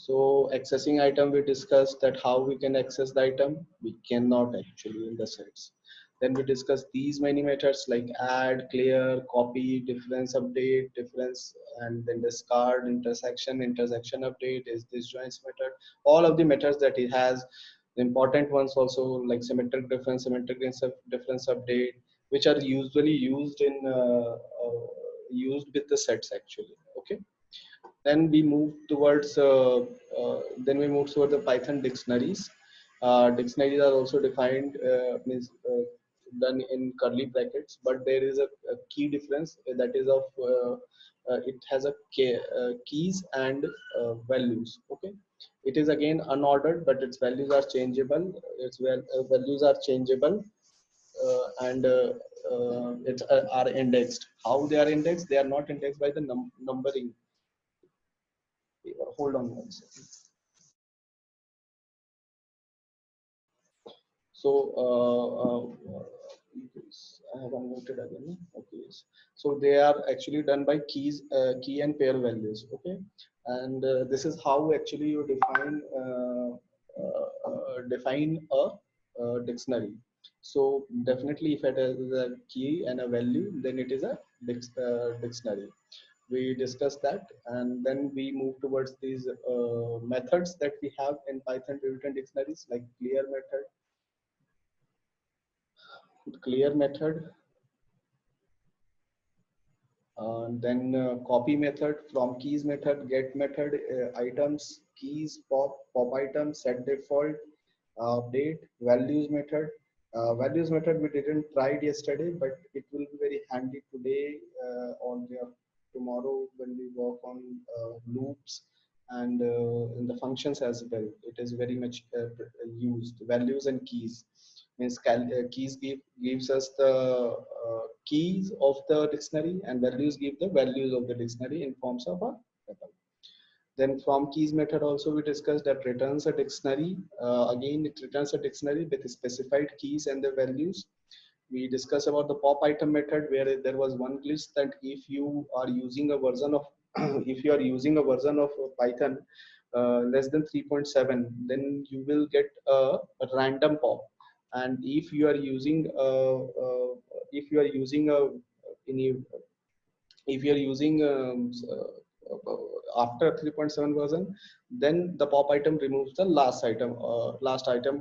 So accessing item, we discussed that how we can access the item. We cannot actually in the sets. Then we discussed these many methods like add, clear, copy, difference update, difference, and then discard, intersection update, is this joins method. All of the methods that it has, the important ones also like symmetric difference, difference update, which are usually used in used with the sets actually. Okay. Then we move towards then we move towards the Python dictionaries. Dictionaries are also defined means done in curly brackets, but there is a key difference that is of it has a keys and values. Okay, it is again unordered, but its values are changeable. Its values are changeable, and it's are indexed. How they are indexed? They are not indexed by the numbering. Hold on one second. So I have unmuted again. Okay. Yes. So they are actually done by key and pair values. Okay, and this is how actually you define a dictionary. So definitely, if it has a key and a value, then it is a dictionary. We discussed that, and then we move towards these methods that we have in Python written dictionaries, like clear method, then copy method, from keys method, get method, items, keys, pop item, set default, update, values method. Values method we didn't try it yesterday, but it will be very handy today or tomorrow when we work on loops and in the functions as well. It is very much used. Values and keys means keys gives us the keys of the dictionary, and values give the values of the dictionary in forms of a tuple. Then from keys method also we discussed that returns a dictionary. Again, it returns a dictionary with specified keys and the values. We discussed about the pop item method, where there was one glitch that if you are using a version of if you are using a version of Python less than 3.7, then you will get a random pop. And if you are using a any if you're using after 3.7 version, then the pop item removes the last item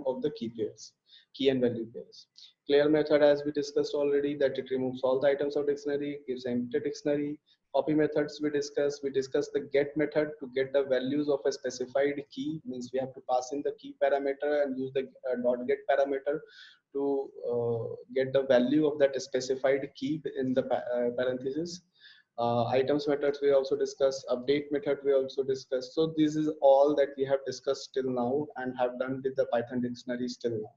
of the key and value pairs. Clear method, as we discussed already, that it removes all the items of dictionary, gives an empty dictionary. Copy methods we discussed the get method to get the values of a specified key, means we have to pass in the key parameter and use the dot get parameter to get the value of that specified key in the parenthesis. Items methods we also discussed, update method we also discussed. So this is all that we have discussed till now and have done with the Python dictionary till now.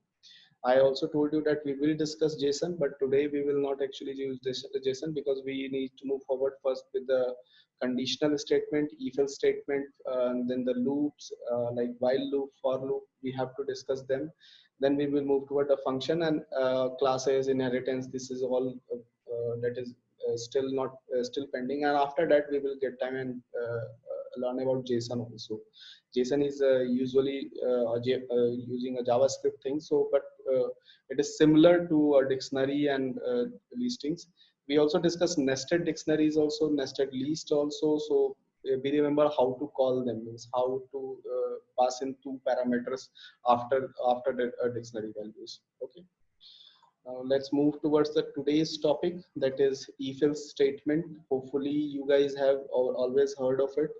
I also told you that we will discuss JSON, but today we will not actually use this JSON because we need to move forward first with the conditional statement, if else statement, and then the loops like while loop, for loop. We have to discuss them. Then we will move toward the function and classes, inheritance. This is all that is still not still pending. And after that, we will get time and learn about JSON also. JSON is usually using a JavaScript thing. So, but it is similar to a dictionary and listings. We also discuss nested dictionaries, also nested list also. So we remember how to call them, means how to pass in two parameters after the dictionary values. Okay. Now let's move towards the today's topic, that is if-else statement. Hopefully you guys have always heard of it.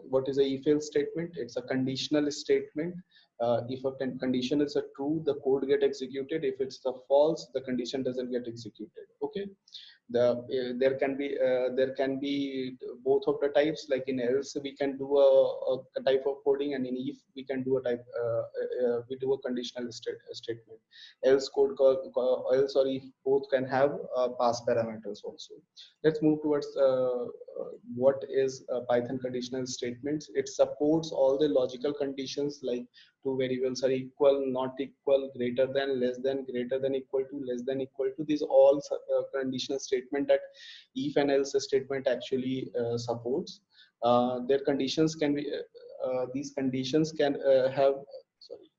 What is a if-else statement? It's a conditional statement. If a condition is a true, the code get executed. If it's a false, the condition doesn't get executed. Okay. There can be both of the types. Like in else we can do a type of coding, and in if we can do a type we do a conditional statement. Else else or if both can have pass parameters also. Let's move towards what is Python conditional statements. It supports all the logical conditions like two variables are equal, not equal, greater than, less than, greater than, equal to, less than, equal to. These all conditional statement that if and else statement actually supports. Their conditions can be these conditions can have, sorry,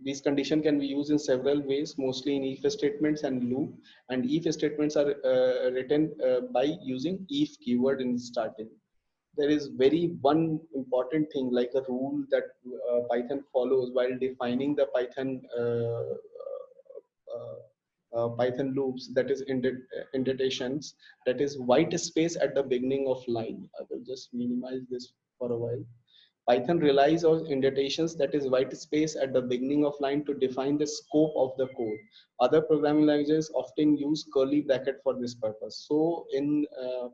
these condition can be used in several ways, mostly in if statements and loop. And if statements are written by using if keyword in starting. There is very one important thing, like a rule that Python follows while defining the Python loops, that is indentations, that is white space at the beginning of line. I will just minimize this for a while. Python relies on indentations, that is white space at the beginning of line, to define the scope of the code. Other programming languages often use curly bracket for this purpose. So in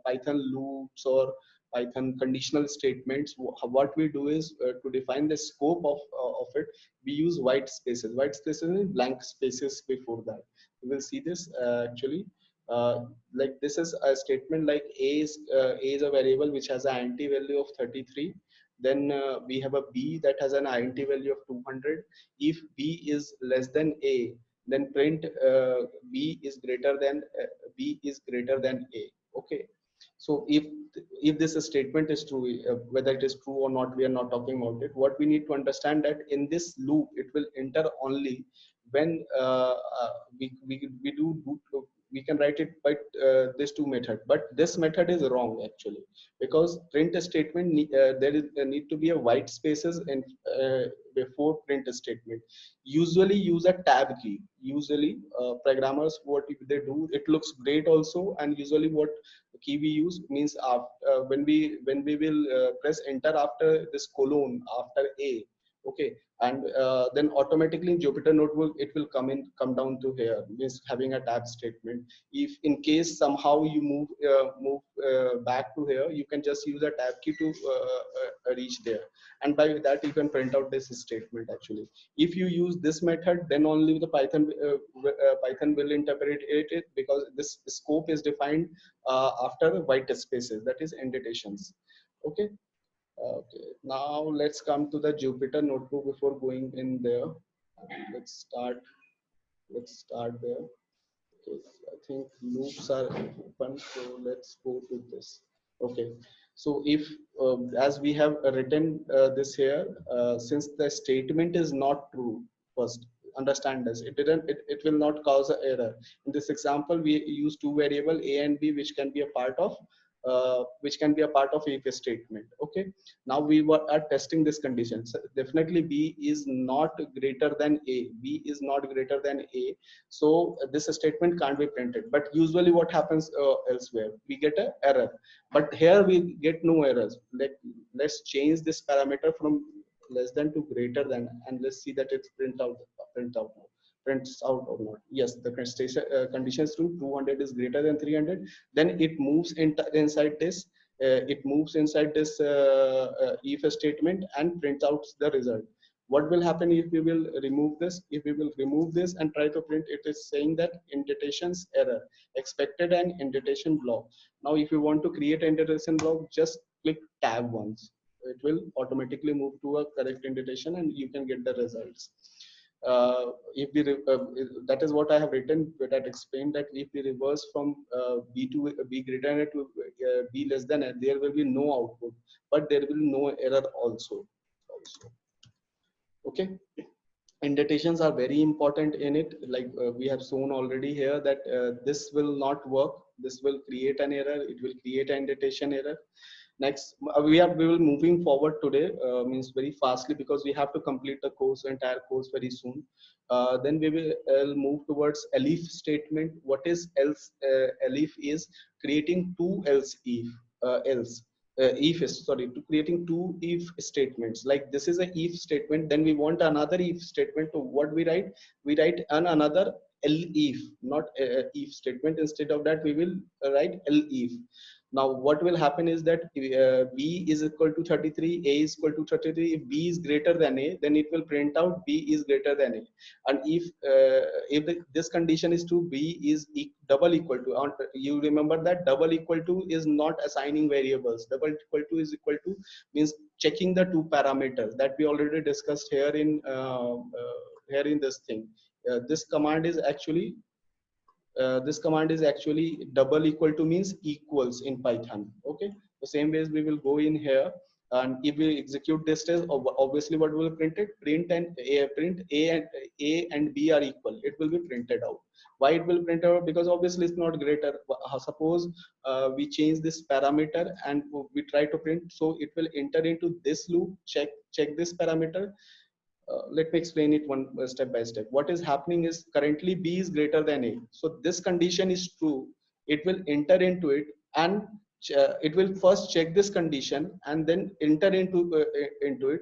Python loops or Python conditional statements, what we do is to define the scope of it, we use white spaces. White spaces and blank spaces before that. We will see this actually. Like this is a statement like A is a variable which has an int value of 33. Then we have a B that has an int value of 200. If B is less than A, then print B is greater than A. Okay. So if this statement is true, whether it is true or not, we are not talking about it. What we need to understand, that in this loop, it will enter only when we can write it by this two method, but this method is wrong actually, because print statement there need to be a white spaces in before print statement. Usually use a tab key. Usually programmers, what if they do, it looks great also, and usually what key we use means after, when we will press enter after this colon after A. Okay. And then automatically in Jupyter Notebook it will come down to here, means having a tab statement. If in case somehow you move back to here, you can just use a tab key to reach there, and by that you can print out this statement actually. If you use this method, then only the Python will interpret it, because this scope is defined after white spaces, that is indentations. Okay. Okay, now let's come to the Jupyter Notebook before going in there. Let's start. Let's start there. Okay, I think loops are open, so let's go to this. Okay, so if as we have written this here, since the statement is not true, first understand this. It will not cause an error. In this example, we use two variable A and B, which can be a part of if statement. Okay, now are testing this condition. So definitely B is not greater than A. B is not greater than A. So this statement can't be printed. But usually what happens elsewhere, we get an error. But here we get no errors. Let's change this parameter from less than to greater than, and let's see that it's prints out or not. Yes, the condition is true. 200 is greater than 300. Then it moves inside this. It moves inside this if statement and prints out the result. What will happen if we will remove this? If we will remove this and try to print, it is saying that indentations error, expected an indentation block. Now, if you want to create an indentation block, just click tab once. It will automatically move to a correct indentation, and you can get the results. If we that is what I have written, that explained that if we reverse from B to B greater than to B less than, there will be no output, but there will be no error also. Okay, indentations are very important in it, like we have shown already here that this will not work. This will create an error. It will create an indentation error. Next, we will moving forward today, means very fastly, because we have to complete the entire course very soon. Then we will move towards elif statement. What is else? Elif is creating two if is, sorry, to creating two if statements. Like this is a if statement, then we want another if statement. To what we write another elif, not if statement. Instead of that, we will write elif. Now what will happen is that B is equal to 33, A is equal to 33. If B is greater than A, then it will print out B is greater than A. And if this condition is true, B is double equal to, you remember that double equal to is not assigning variables. Double equal to is equal to means checking the two parameters that we already discussed here in this thing. This command is actually double equal to means equals in Python. Okay, the same ways we will go in here. And if we execute this test, obviously what will be printed? Print A and B are equal. It will be printed out. Why it will print out? Because obviously it's not greater. Suppose we change this parameter and we try to print, so it will enter into this loop, check this parameter. Let me explain it one step by step. What is happening is currently B is greater than A. So this condition is true. It will enter into it, and it will first check this condition and then enter into it,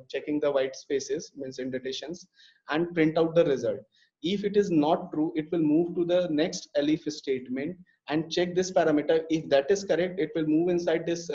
checking the white spaces, means indentations, and print out the result. If it is not true, it will move to the next elif statement and check this parameter. If that is correct, it will move inside this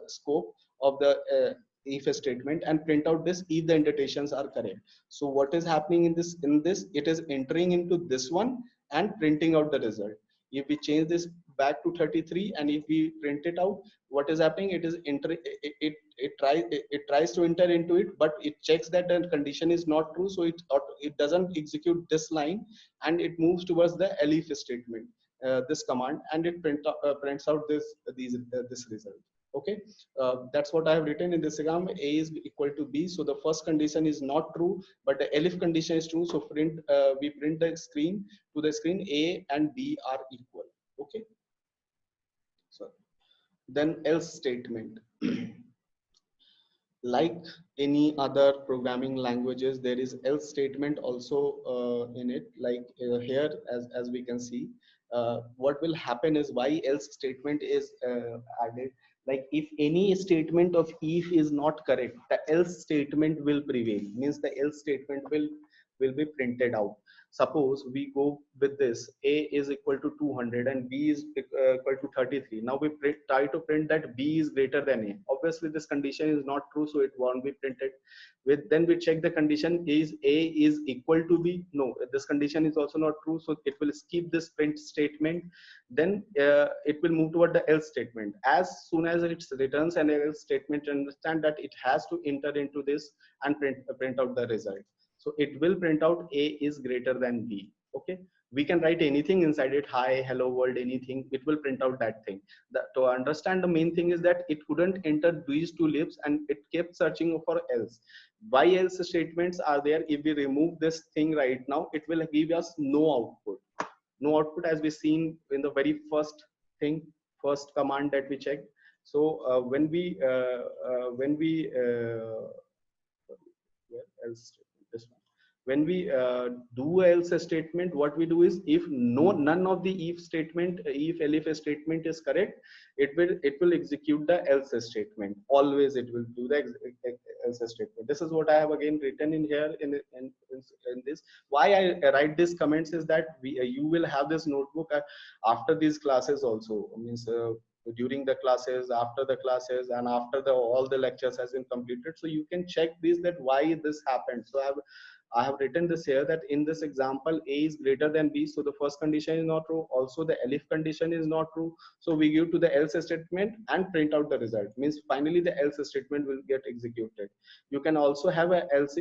scope of the if statement and print out this if the indentations are correct. So what is happening in this, it is entering into this one and printing out the result. If we change this back to 33 and if we print it out, what is happening? It is it tries to enter into it, but it checks that the condition is not true, so it doesn't execute this line, and it moves towards the elif statement, this command, and it prints out this result. Okay, that's what I have written in this diagram. A is equal to B, so the first condition is not true, but the elif condition is true. So we print the screen to the screen A and B are equal. Okay, so then else statement. Like any other programming languages, there is else statement also in it. Like here, as we can see, what will happen is why else statement is added. Like if any statement of if is not correct, the else statement will prevail. Means the else statement will be printed out. Suppose we go with this, A is equal to 200 and B is equal to 33. Now we try to print that B is greater than A. Obviously this condition is not true, so it won't be printed. Then we check the condition, is A is equal to B. No, this condition is also not true, so it will skip this print statement. Then it will move toward the else statement. As soon as it returns an else statement, understand that it has to enter into this and print out the result. So it will print out A is greater than B. Okay, we can write anything inside it, hi, hello world, anything, it will print out that thing. To understand, the main thing is that it couldn't enter these two lists and it kept searching for else. Why else statements are there? If we remove this thing right now, it will give us no output. No output, as we seen in the very first command that we checked. So when we else this one, when we do else statement, what we do is, if none of the if elif statement is correct, it will execute the else statement. Always it will do the else statement. This is what I have again written in here in this. Why I write these comments is that you will have this notebook after these classes also. Means during the classes, after the classes, and after all the lectures has been completed, so you can check this, that why this happened. So I have written this here, that in this example A is greater than B, so the first condition is not true. Also the elif condition is not true, so we give to the else statement and print out the result. Means finally the else statement will get executed. You can also have a else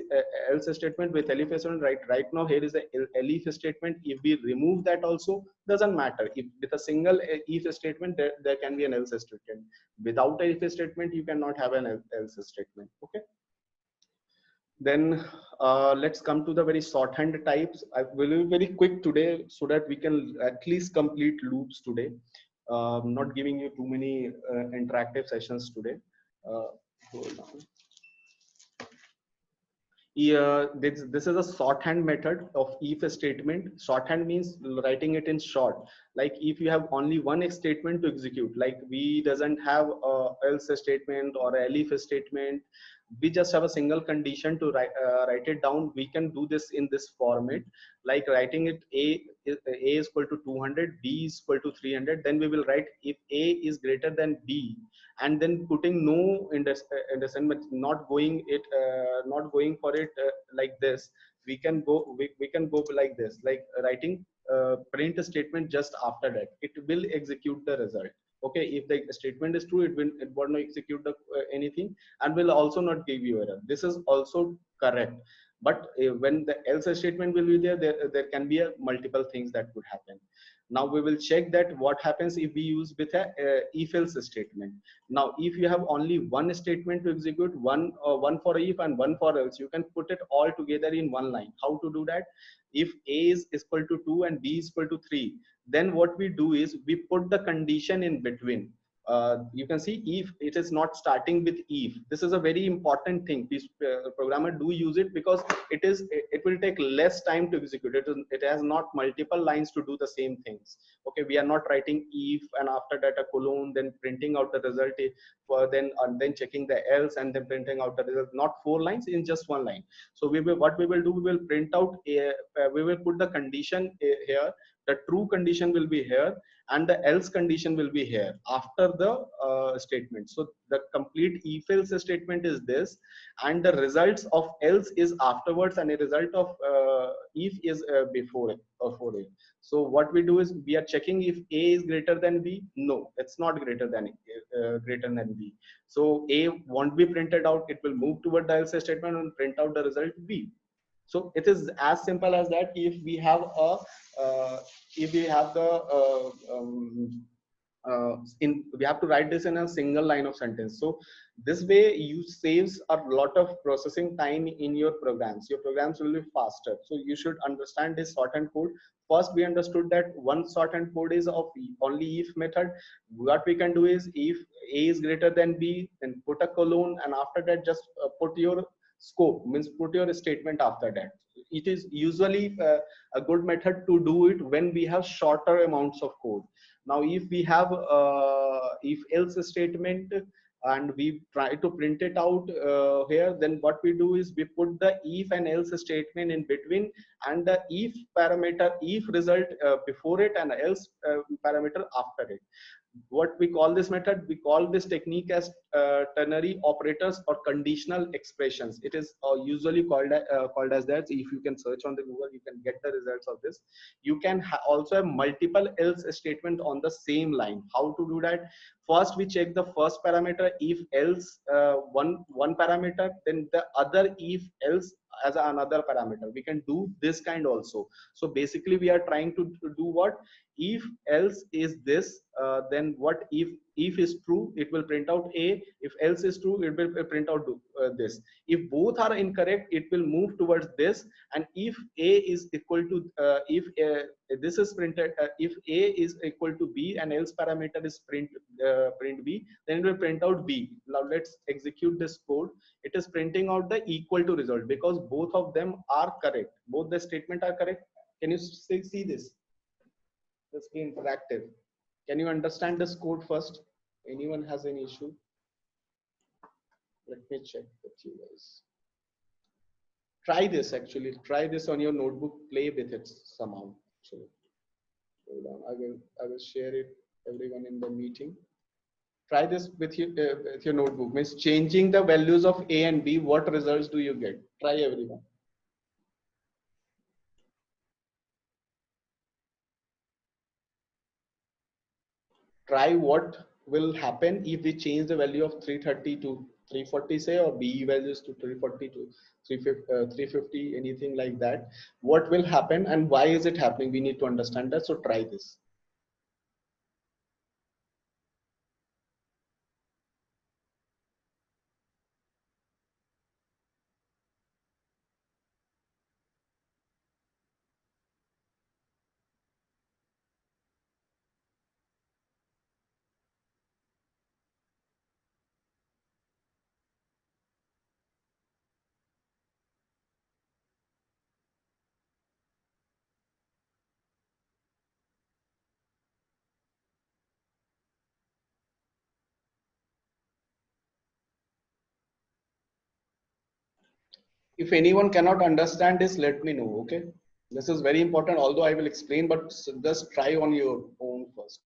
statement with elif statement. Right now here is the elif statement. If we remove that also, doesn't matter. If with a single if statement, there can be an else statement. Without a if statement, you cannot have an else statement. Okay, then let's come to the very shorthand types. I will be very quick today so that we can at least complete loops today. Not giving you too many interactive sessions today. Hold on. Yeah, this is a shorthand method of if statement. Shorthand means writing it in short. Like if you have only one statement to execute, like we doesn't have a else statement or a elif statement, we just have a single condition to write it down. We can do this in this format, like writing it a is equal to 200, B is equal to 300. Then we will write if A is greater than B, and then putting no indexation, but not going for it like this. We can go like this, like writing print statement just after that. It will execute the result. Okay, if the statement is true, it will not execute anything, and will also not give you error. This is also correct. But when the else statement will be there, there can be multiple things that could happen. Now we will check that what happens if we use with a if else statement. Now if you have only one statement to execute, one for if and one for else, you can put it all together in one line. How to do that? If a is equal to 2 and b is equal to 3, then what we do is we put the condition in between. You can see if it is not starting with if. This is a very important thing. These programmer do use it because it will take less time to execute. It has not multiple lines to do the same things. Okay, we are not writing if and after that a colon, then printing out the result for then checking the else and then printing out the result. Not 4 lines in just one line. So what we will do, we will print out we will put the condition here. The true condition will be here and the else condition will be here after the statement. So the complete if else statement is this, and the results of else is afterwards, and the result of if is before it or for it. So what we do is we are checking if a is greater than b. No, it's not greater than b. So a won't be printed out. It will move toward the else statement and print out the result b. So it is as simple as that. If we have the we have to write this in a single line of sentence. So this way you saves a lot of processing time in your programs. Your programs will be faster. So you should understand this shorthand code. First we understood that one shorthand code is of only if method. What we can do is if a is greater than b, then put a colon, and after that just put your scope, means put your statement after that. It is usually a good method to do it when we have shorter amounts of code. Now if we have if else statement and we try to print it out here, then what we do is we put the if and else statement in between, and the if parameter, if result before it, and else parameter after it. What we call this method, we call this technique as ternary operators or conditional expressions. It is usually called as that. If you can search on the Google, you can get the results of this. You can also have multiple else statement on the same line. How to do that? First we check the first parameter, if else one parameter, then the other if else as another parameter. We can do this kind also. So basically we are trying to do what? If else is this, then what if is true, it will print out a. If else is true, it will print out this. If both are incorrect, it will move towards this. And if a is equal to if this is printed, if a is equal to b and else parameter is print b, then it will print out b. Now let's execute this code. It is printing out the equal to result because both of them are correct. Both the statement are correct. Can you see this? Let's be interactive. Can you understand this code first? Anyone has any issue? Let me check with you guys. Try this actually. Try this on your notebook. Play with it somehow. So hold on. I will share it everyone in the meeting. Try this with your notebook. Means changing the values of a and b. What results do you get? Try everyone. Try what will happen if we change the value of 330 to 340, say, or b values to 340 to 350, anything like that. What will happen and why is it happening? We need to understand that. So try this. If anyone cannot understand this, let me know. Okay, this is very important, although I will explain, but just try on your own first.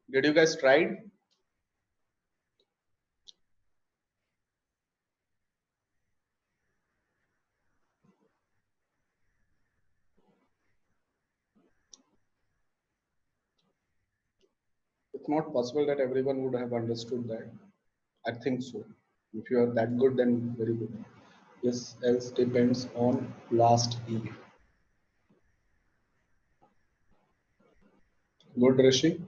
Did you guys tried? It's not possible that everyone would have understood that. I think so. If you are that good, then very good. Yes, else depends on last E. Good, Rishi.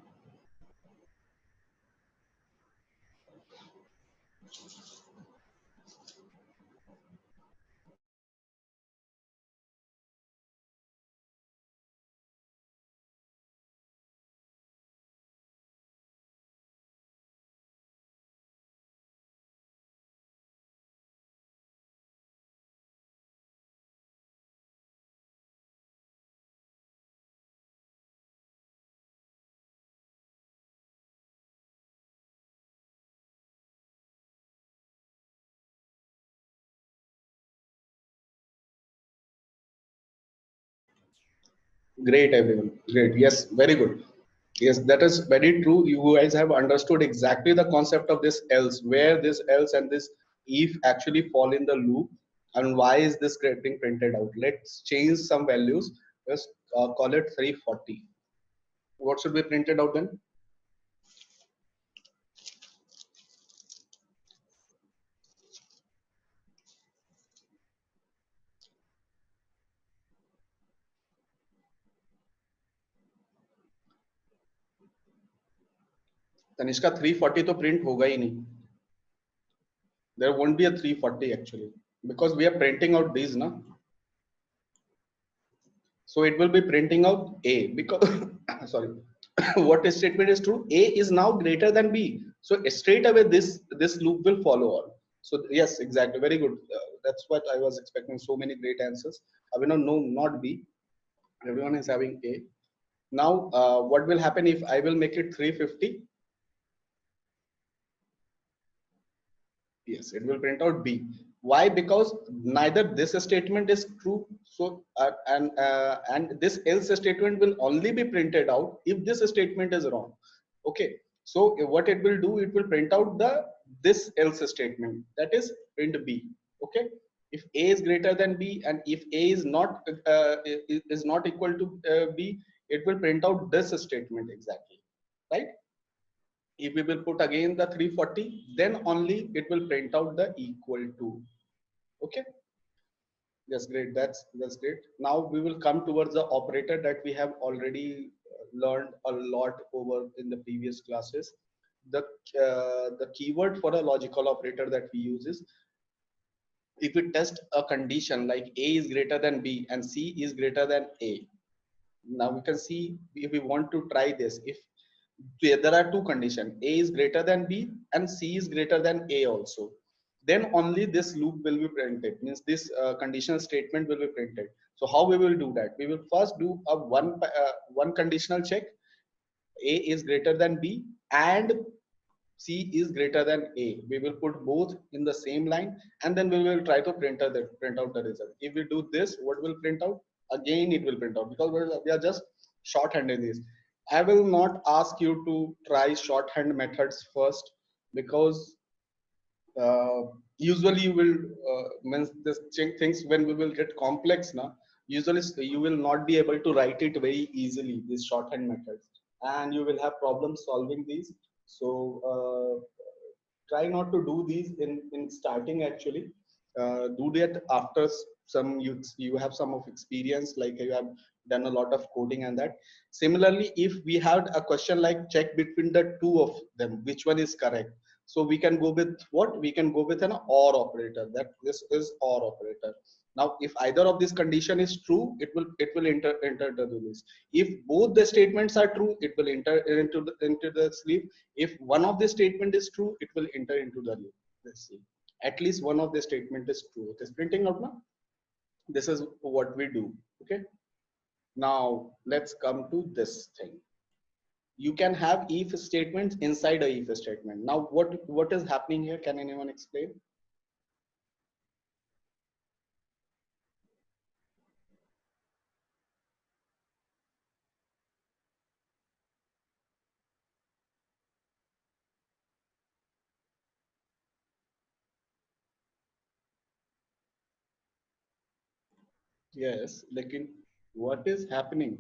Great, everyone. Great. Yes, very good. Yes, that is very true. You guys have understood exactly the concept of this else, where this else and this if actually fall in the loop, and why is this getting printed out. Let's change some values. Just call it 340. What should be printed out then? Tanishka 340 तो print होगा ही नहीं. There won't be a 340 actually because we are printing out these na. So it will be printing out A because sorry, what statement is true? A is now greater than B. So straight away this loop will follow on. So yes, exactly, very good. That's what I was expecting. So many great answers. Abhinav, no, not B. Everyone is having A. Now, what will happen if I will make it 350? Yes, it will print out B. Why? Because neither this statement is true. So and this else statement will only be printed out if this statement is wrong. Okay. So what it will do, it will print out the this else statement, that is print B. Okay. If A is greater than B and if A is not equal to B, it will print out this statement exactly, right? If we will put again the 340, then only it will print out the equal to. Okay. Yes, great. That's great. Now we will come towards the operator that we have already learned a lot over in the previous classes. The keyword for a logical operator that we use is if we test a condition like A is greater than B and C is greater than A. Now we can see if we want to try this. If there are two conditions, A is greater than B and C is greater than A also, then only this loop will be printed, means this conditional statement will be printed. So how we will do that? We will first do a one conditional check. A is greater than B and C is greater than A. We will put both in the same line and then we will try to print out the result. If we do this, what will print out? Again, it will print out because we are just shorthanding this. I will not ask you to try shorthand methods first because uh, usually you will means this things when we will get complex now. Usually you will not be able to write it very easily, these shorthand methods, and you will have problems solving these. So try not to do these in starting actually. Do that after some you have some of experience, like you have done a lot of coding and that. Similarly, if we had a question like check between the two of them which one is correct, so we can go with what? We can go with an or operator, that this is or operator. Now, if either of this condition is true, it will enter the list. If both the statements are true, it will enter into the sleep. If one of the statement is true, it will enter into the loop. Let's see. At least one of the statement is true. It is printing out now. This is what we do. Okay. Now let's come to this thing. You can have if statements inside a if statement. Now what is happening here? Can anyone explain? Yes, like what is happening?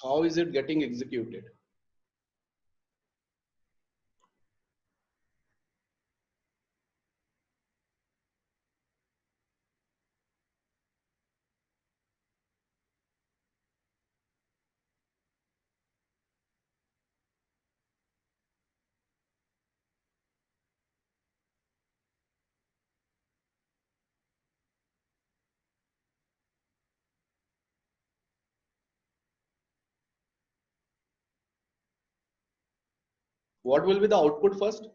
How is it getting executed? What will be the output first?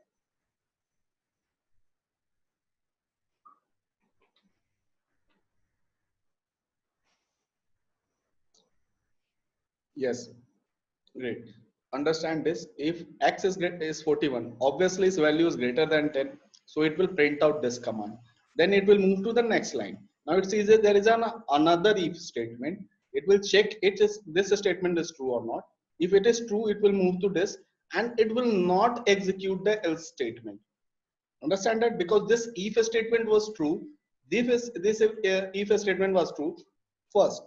Yes, great. Understand this. If x is 41, obviously its value is greater than 10, so it will print out this command. Then it will move to the next line. Now it says that there is another if statement. It will check it is this statement is true or not. If it is true, it will move to this, and it will not execute the else statement. Understand that, because this if statement was true, this if statement was true first.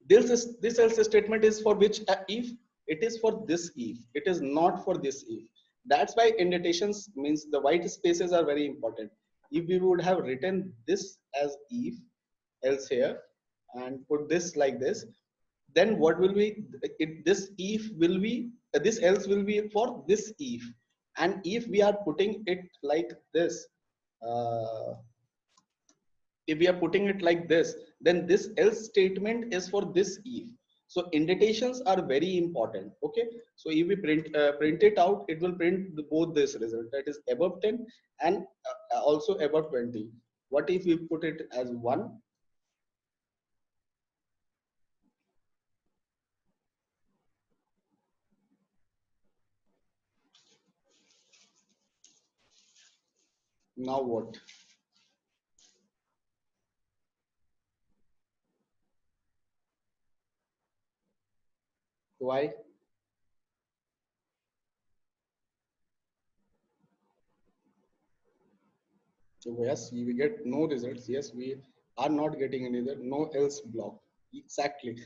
This else statement is for which if it is for this if, it is not for this if. That's why indentations means the white spaces are very important. If we would have written this as if else here and put this like this, then what will be this if will be this else will be for this if. And if we are putting it like this, uh, if we are putting it like this, then this else statement is for this if. So indentations are very important. Okay, so if we print it out, it will print both this result, that is above 10 and also above 20. What if we put it as 1? Now what? Why? So yes, we get no results. Yes, we are not getting any other, no else block. Exactly,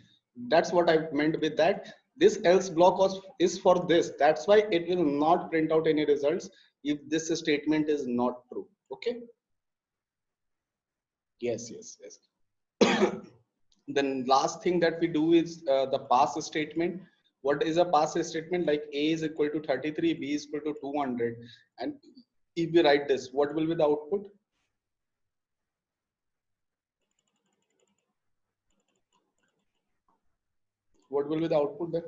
that's what I meant with that. This else block is for this. That's why it will not print out any results if this statement is not true. Okay. Yes, yes, yes. Then last thing that we do is the pass statement. What is a pass statement? Like a is equal to 33, b is equal to 200, and if we write this, what will be the output? What will be the output then?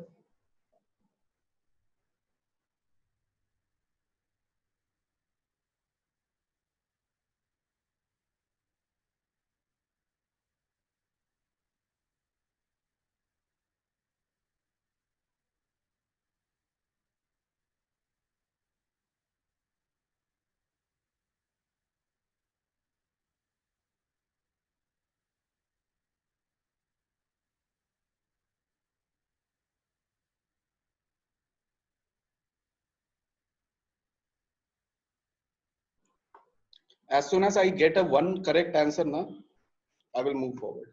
As soon as I get a one correct answer now, I will move forward.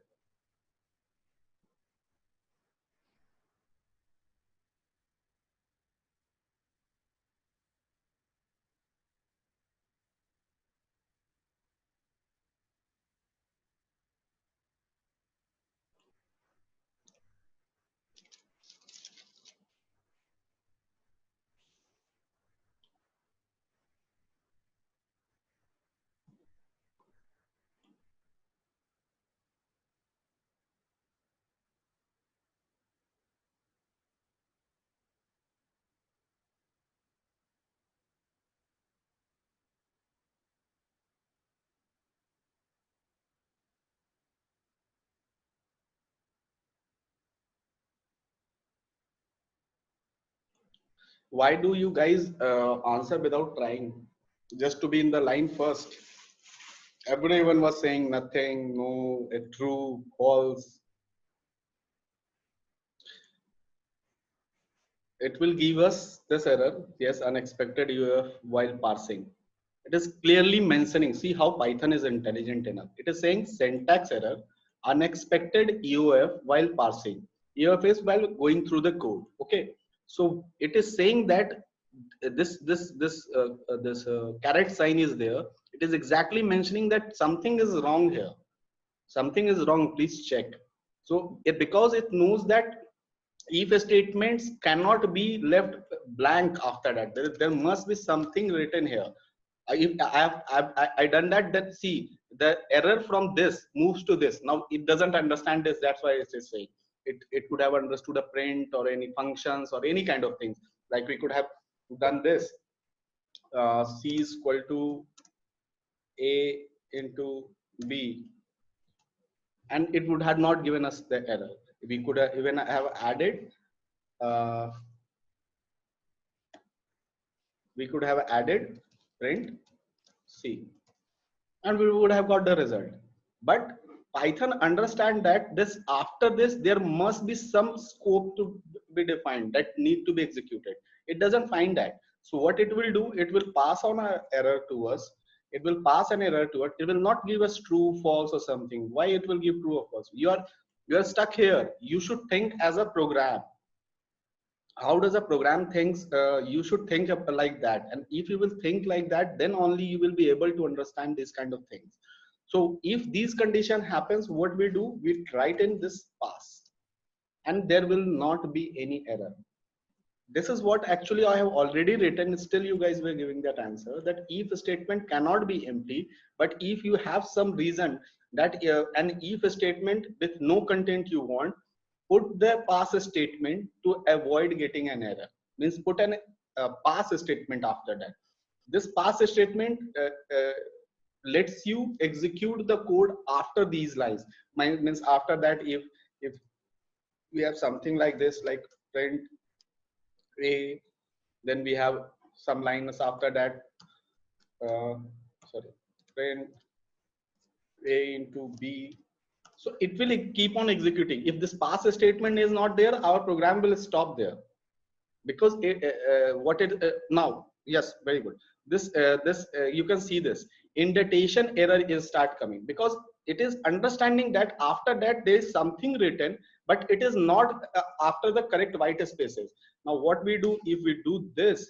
Why do you guys answer without trying? Just to be in the line first. Everyone was saying nothing, no, true, false. It will give us this error, yes, unexpected UF while parsing. It is clearly mentioning, see how Python is intelligent enough. It is saying syntax error, unexpected EOF while parsing. EOF is while going through the code. Okay. So it is saying that this caret sign is there. It is exactly mentioning that something is wrong here. Something is wrong. Please check. So because it knows that if statements cannot be left blank after that, there must be something written here. If I done that, then see the error from this moves to this. Now it doesn't understand this. That's why it is saying it could have understood a print or any functions or any kind of things. Like we could have done this. C is equal to A into B, and it would have not given us the error. We could have even have added. Uh, we could have added print C, and we would have got the result. But Python understand that this after this there must be some scope to be defined that need to be executed. It doesn't find that. So what it will do, it will pass on an error to us. It will pass an error to it. It will not give us true, false, or something. Why it will give true or false? You are stuck here. You should think as a program. How does a program thinks? You should think like that, and if you will think like that, then only you will be able to understand these kind of things. So if these condition happens, what we do, we write in this pass, and there will not be any error. This is what actually I have already written. Still you guys were giving that answer, that if statement cannot be empty, but if you have some reason that an if statement with no content you want, put the pass statement to avoid getting an error. Means put an pass statement after that. This pass statement lets you execute the code after these lines. Means after that, if we have something like this, like print A, then we have some lines after that. Sorry, print A into B. So it will keep on executing. If this pass statement is not there, our program will stop there. Because what it now, yes, very good. This you can see this indentation error is start coming, because it is understanding that after that there is something written, but it is not after the correct white spaces. Now what we do, if we do this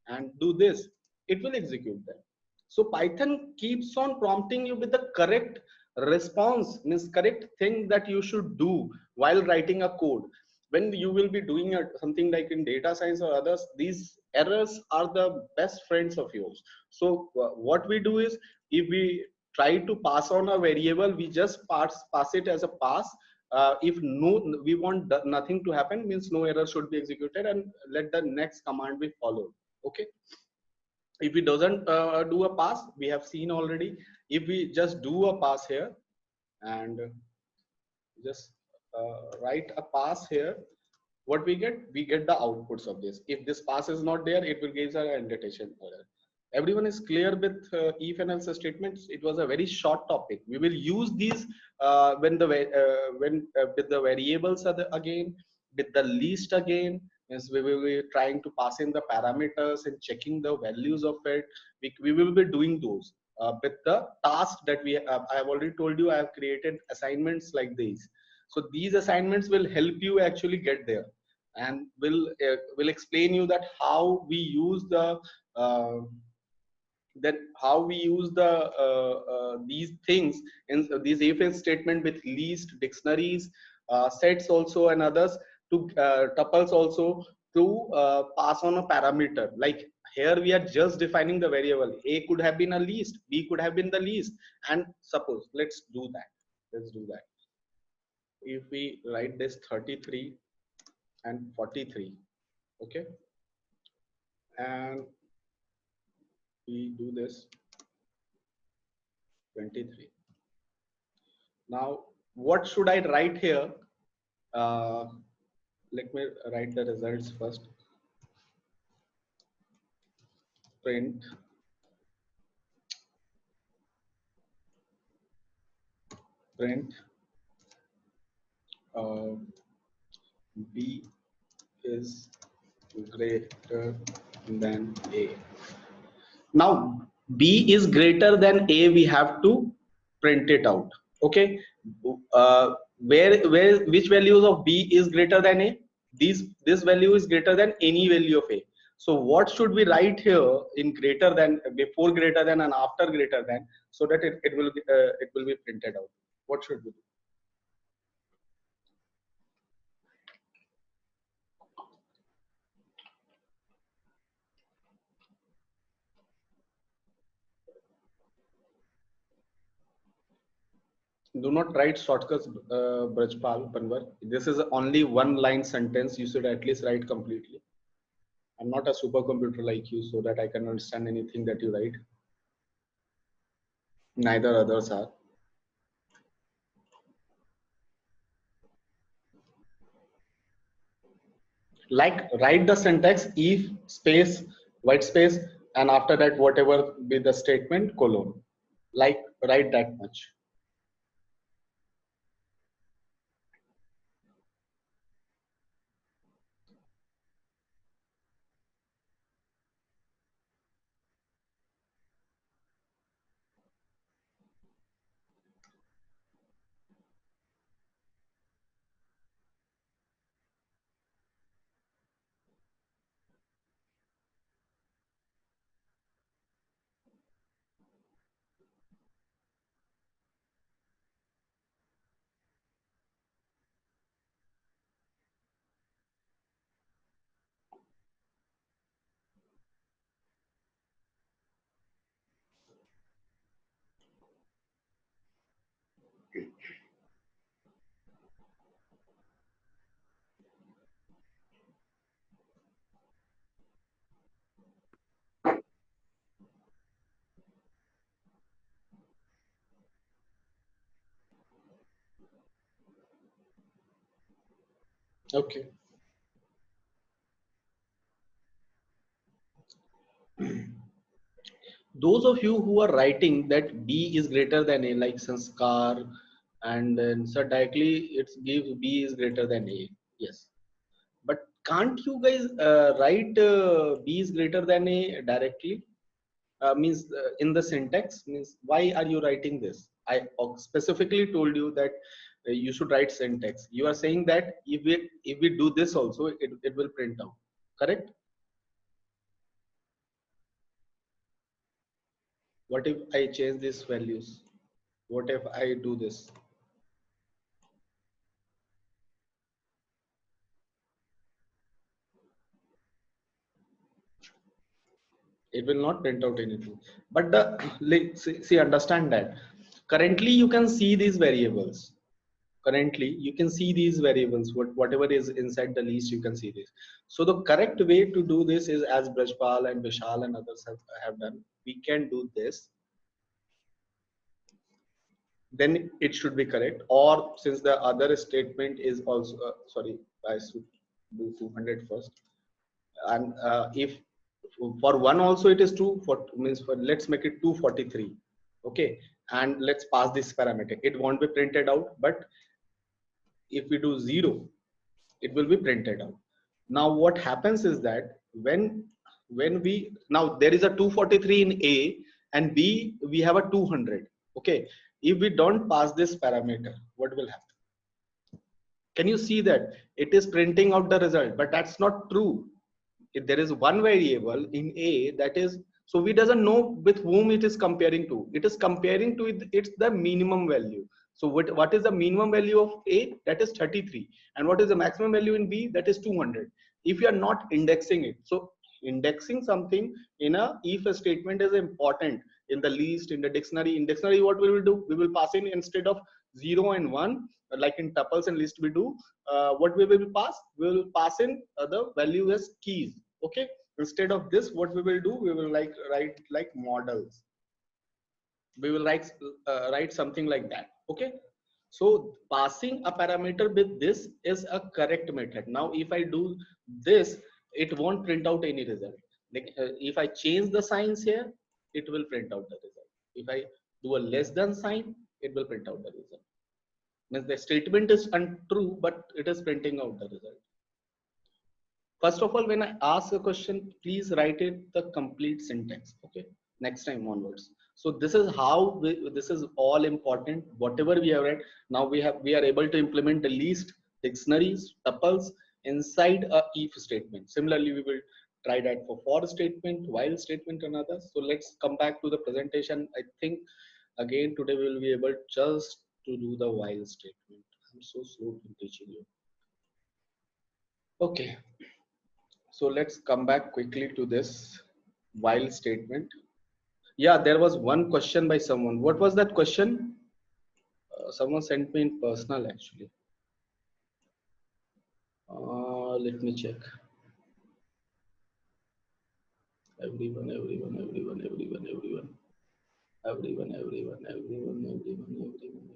and do this, it will execute that. So Python keeps on prompting you with the correct response, means correct thing that you should do while writing a code. When you will be doing something like in data science or others, these errors are the best friends of yours. So what we do is, if we try to pass on a variable, we just pass it as a pass. If no, we want nothing to happen, means no error should be executed, and let the next command be followed. Okay. If it doesn't do a pass, we have seen already, if we just do a pass here and just write a pass here, what we get the outputs of this. If this pass is not there, it will give an indentation error. Everyone is clear with if and else statements? It was a very short topic. We will use these when with the variables again, with the list again. Yes, we will be trying to pass in the parameters and checking the values of it. We will be doing those with the task that I have already told you. I have created assignments like these. So these assignments will help you actually get there, and will explain you that how we use the these things in these if statement with list, dictionaries, sets also, and others, to tuples also, to pass on a parameter. Like here we are just defining the variable. A could have been a list, B could have been the list, and suppose let's do that. If we write this 33 and 43, okay, and we do this 23. Now what should I write here? uh, Let me write the results first. Print uh, B is greater than A. Now B is greater than A, we have to print it out. Okay. Where which values of B is greater than A? This value is greater than any value of A. So what should we write here in greater than, before greater than and after greater than, so that it will be printed out? What should we do? Do not write shortcuts, Brajpal Panwar. This is only one line sentence. You should at least write completely. I'm not a supercomputer like you, so that I can understand anything that you write. Neither others are. Like, write the syntax if space, white space, and after that whatever be the statement, colon. Like, write that much. Okay. Those of you who are writing that B is greater than A, like Sanskar, and then so directly it gives B is greater than A. Yes. But can't you guys write B is greater than A directly? Means in the syntax, means why are you writing this? I specifically told you that you should write syntax. You are saying that if we do this also, it will print out. Correct? What if I change these values? What if I do this? It will not print out anything. But the see, understand that currently you can see these variables. Currently you can see these variables, whatever is inside the list, you can see this. So the correct way to do this is, as Brajpal and Vishal and others have done, we can do this, then it should be correct. Or since the other statement is also sorry, I should do 200 first. And if for one also it is true, for means for, let's make it 243. Okay, and let's pass this parameter. It won't be printed out, but if we do 0, it will be printed out. Now what happens is that when we, now there is a 243 in A, and B we have a 200. Okay, if we don't pass this parameter, what will happen? Can you see that it is printing out the result? But that's not true. If there is one variable in A that is, so we doesn't know with whom it is comparing to. It is comparing to it's the minimum value. So what is the minimum value of A? That is 33. And what is the maximum value in B? That is 200. If you are not indexing it, so indexing something in a if a statement is important in the list, in the dictionary. In dictionary, what we will do? We will pass in, instead of 0 and 1, like in tuples and list we do, what we will pass? We will pass in the value as keys. Okay, instead of this, what we will do? We will write like models. We will write something like that. Okay, so passing a parameter with this is a correct method. Now if I do this, it won't print out any result. Like if I change the signs here, it will print out the result. If I do a less than sign, it will print out the result. Means the statement is untrue, but it is printing out the result. First of all, when I ask a question, please write it the complete syntax. Okay, next time onwards. So this is how this is all important. Whatever we have read, now we are able to implement the list, dictionaries, tuples inside a if statement. Similarly, we will try that for statement, while statement, and others. So let's come back to the presentation. I think again today we will be able just to do the while statement. I'm so slow in teaching you. Okay, so let's come back quickly to this while statement. Yeah, there was one question by someone. What was that question? Someone sent me in personal actually. Let me check. Everyone, everyone, everyone, everyone, everyone, everyone, everyone, everyone, everyone, everyone, everyone.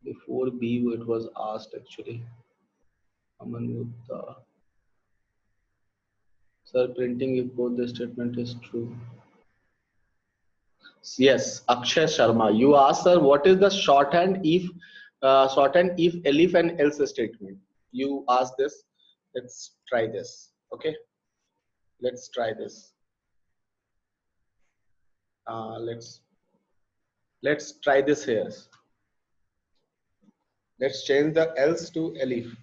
Before B, it was asked actually. Aman Gupta. Sir, printing if both the statement is true. Yes, Akshay Sharma. You asked, sir, what is the shorthand if elif and else statement? You asked this. Let's try this. Okay, let's try this. Let's try this here. Let's change the else to elif.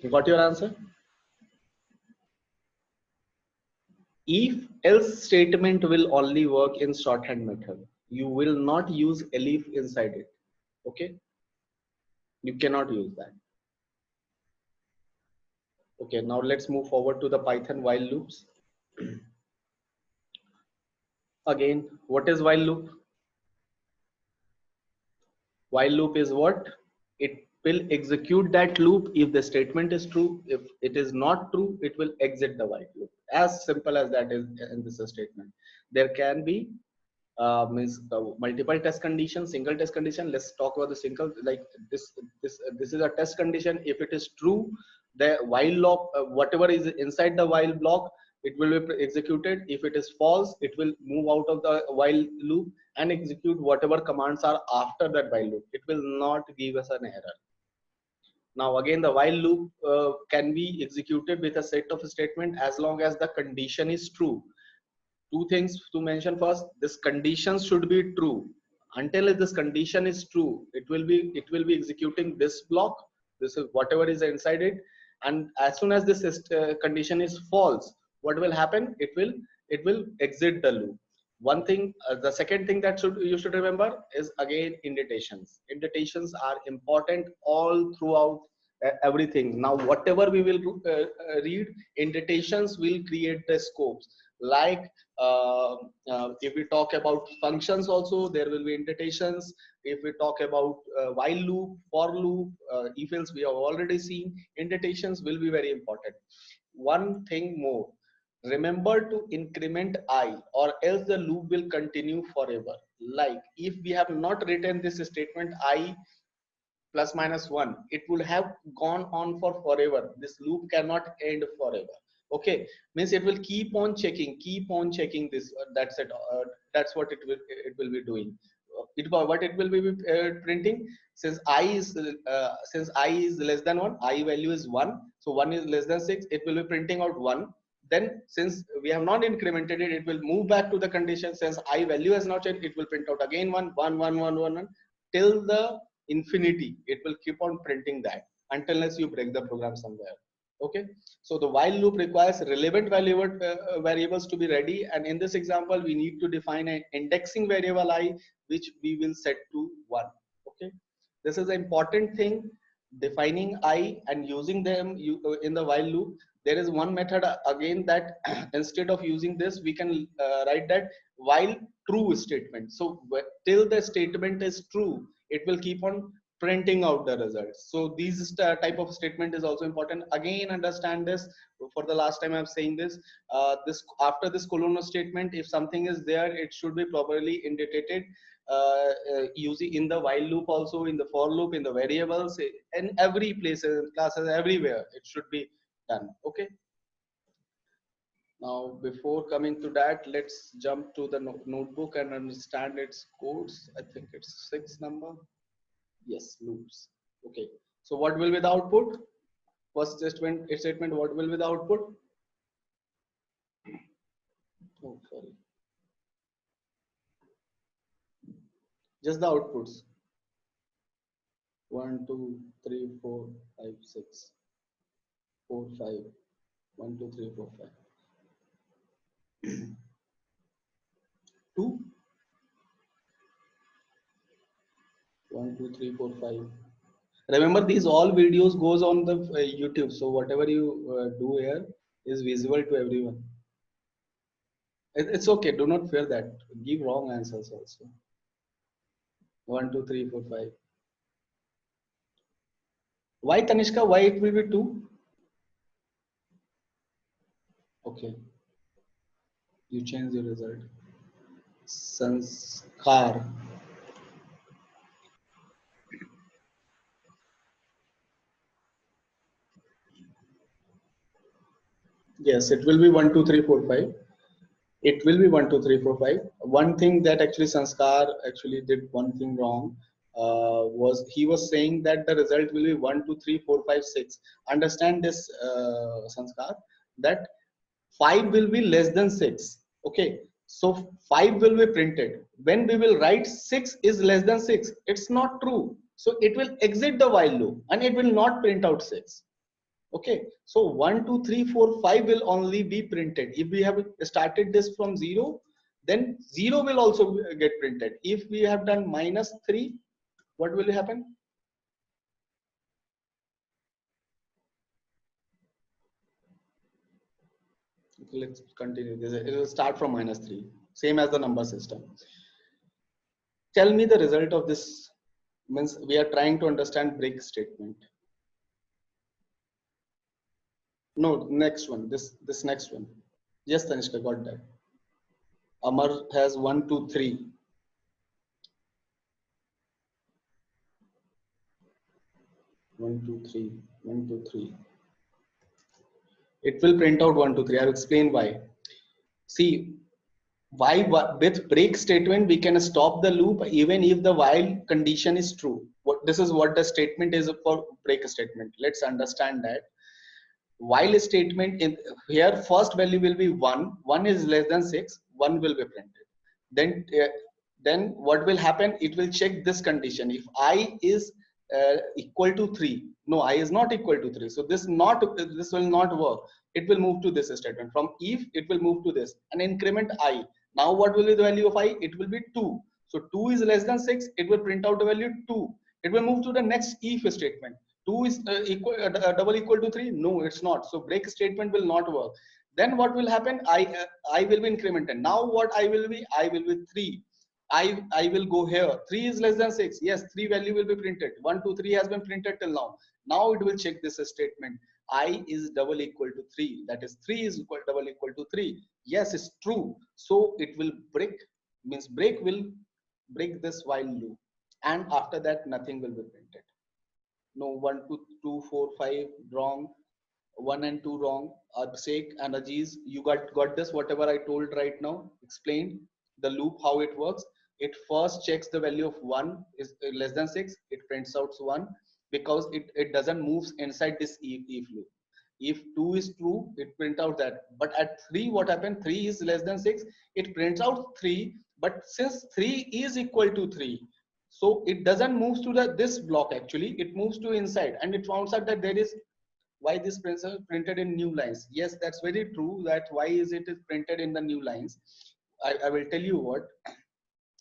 You got your answer? If else statement will only work in shorthand method. You will not use elif inside it. Okay, you cannot use that. Okay, now let's move forward to the Python while loops. Again, what is while loop? While loop is what? It will execute that loop if the statement is true. If it is not true, it will exit the while loop. As simple as that is in this statement. There can be multiple test conditions, single test condition. Let's talk about the single, like this is a test condition. If it is true, the while loop, whatever is inside the while block, it will be executed. If it is false, it will move out of the while loop and execute whatever commands are after that while loop. It will not give us an error. Now again, the while loop can be executed with a set of statement as long as the condition is true. Two things to mention. First, this condition should be true. Until this condition is true, it will be executing this block. This is whatever is inside it, and as soon as this condition is false, what will happen? It will exit the loop. One thing, the second thing that you should remember is again indentations. Indentations are important all throughout everything. Now whatever we will read, indentations will create the scopes. Like if we talk about functions also, there will be indentations. If we talk about while loop, for loop, if else, we have already seen indentations will be very important. One thing more, remember to increment I, or else the loop will continue forever. Like if we have not written this statement I plus minus 1, it would have gone on for forever. This loop cannot end forever. Okay, means it will keep on checking this. That's it. That's what it will be doing. What it will be printing, since I is less than 1, I value is 1, so 1 is less than 6, it will be printing out 1. Then since we have not incremented it, it will move back to the condition. Since I value has not changed, it will print out again 1 1 1 1 1 1 till the infinity. It will keep on printing that until unless you break the program somewhere. Okay, so the while loop requires relevant variables to be ready, and in this example we need to define an indexing variable I, which we will set to 1. Okay, this is an important thing, defining I and using them in the while loop. There is one method again that instead of using this, we can write that while true statement. So till the statement is true, it will keep on printing out the results. So these type of statement is also important. Again, understand this. For the last time I'm saying this, this after this colon statement, if something is there, it should be properly indentated, using in the while loop, also in the for loop, in the variables, in every place, classes, everywhere it should be done. Okay, now before coming to that, let's jump to the notebook and understand its codes. I think it's 6 number. Yes, loops. Okay, so what will be the output? First statement, what will be the output? Oh, sorry. Just the outputs. 1, 2, 3, 4, 5, 6, 4, 5. 1, 2, 3, 4, 5. 2. 1, 2, 3, 4, 5. Remember, these all videos goes on the YouTube. So whatever you do here is visible to everyone. It's okay. Do not fear that. Give wrong answers also. 1, 2, 3, 4, 5. Why Tanishka? Why it will be 2? Okay. You change the result. Sanskar. Yes, it will be 1, 2, 3, 4, 5. It will be 1, 2, 3, 4, 5. One thing that actually Sanskar actually did one thing wrong was he was saying that the result will be 1, 2, 3, 4, 5, 6. Understand this, Sanskar, that 5 will be less than 6. Okay, so 5 will be printed. When we will write 6 is less than 6, it's not true. So it will exit the while loop and it will not print out 6. Okay, so 1, 2, 3, 4, 5 will only be printed. If we have started this from 0, then 0 will also get printed. If we have done -3, what will happen? Okay, let's continue this. It will start from -3, same as the number system. Tell me the result of this. Means we are trying to understand break statement. No, next one. This next one. Yes, Tanishka got that. Amar has 1, 2, 3. 1, 2, 3. 1, 2, 3. It will print out 1, 2, 3. I'll explain why. See, why with break statement we can stop the loop even if the while condition is true. What this is what the statement is for break statement. Let's understand that. While statement in here first value will be 1, 1 is less than 6, 1 will be printed. Then then what will happen? It will check this condition. If I is equal to 3, no, I is not equal to 3, so this will not work. It will move to this statement. From if it will move to this and increment I. Now what will be the value of I? It will be 2. So 2 is less than 6, it will print out the value 2. It will move to the next if statement. 2 is double equal to 3. No, it's not. So break statement will not work. Then what will happen? I will be incremented. Now what I will be? I will be 3. I will go here. 3 is less than 6. Yes, 3 value will be printed. 1, 2, 3 has been printed till now. Now it will check this statement. I is double equal to 3. That is 3 is double equal to 3. Yes, it's true. So it will break, means break will break this while loop. And after that nothing will be printed. No, 1, 2, 2, 4, 5 wrong. 1 and 2 wrong. Abhishek and Aziz, you got this. Whatever I told right now, explained the loop how it works. It first checks the value of 1 is less than 6. It prints out 1 because it doesn't move inside this if loop. If 2 is true, it prints out that. But at 3, what happened? 3 is less than 6. It prints out 3. But since 3 is equal to 3, so it doesn't move to this block actually. It moves to inside, and it finds out that there is why this printer printed in new lines. Yes, that's very true. That why is it is printed in the new lines. I will tell you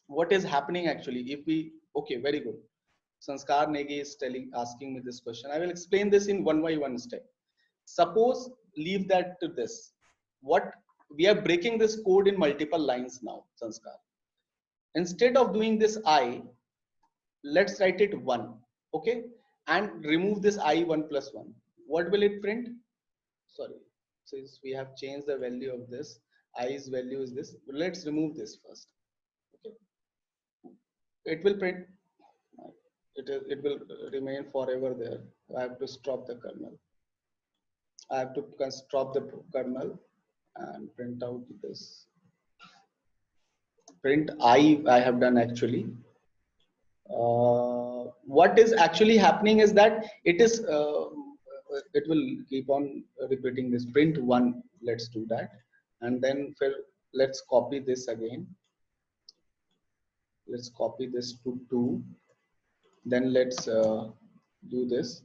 what is happening actually. If we okay, very good. Sanskar Negi is asking me this question. I will explain this in one by one step. Suppose leave that to this. What we are breaking this code in multiple lines now, Sanskar. Instead of doing this I, let's write it 1. Okay, and remove this I 1 plus 1. What will it print? Sorry, since we have changed the value of this, i's value is this. Let's remove this first. Okay, it will print. It will remain forever there. I have to stop the kernel. I have to stop the kernel and print out this. Print I have done actually. What is actually happening is that it will keep on repeating this print 1. Let's do that, and then let's copy this again. Let's copy this to 2. Then let's do this.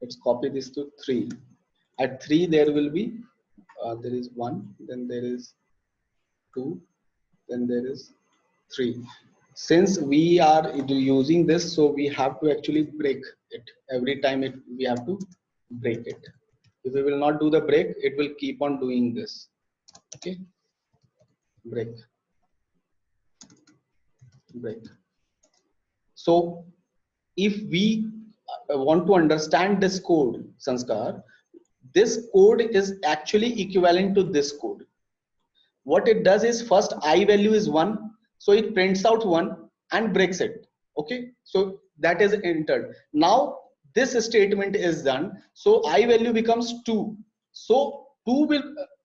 Let's copy this to 3. At 3 there will be there is 1, then there is 2, then there is 3. Since we are using this, so we have to actually break it every time. We have to break it. If we will not do the break, it will keep on doing this. Okay, break, break. So if we want to understand this code, Sanskar, this code is actually equivalent to this code. What it does is, first I value is 1, so it prints out 1 and breaks it. Okay, so that is entered. Now this statement is done, so I value becomes 2. So 2 will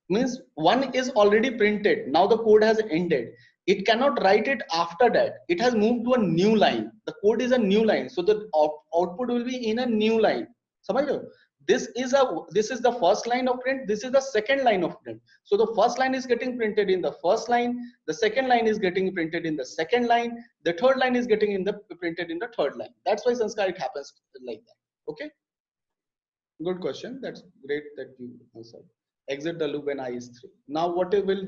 means 1 is already printed. Now the code has ended. It cannot write it after that. It has moved to a new line. The code is a new line, so the output will be in a new line. समझ रहे हो? This is the first line of print, this is the second line of print. So the first line is getting printed in the first line, the second line is getting printed in the second line, the third line is getting printed in the third line. That's why, Sanskar, it happens like that. Okay, good question. That's great that you answered. Exit the loop when I is 3. Now what we will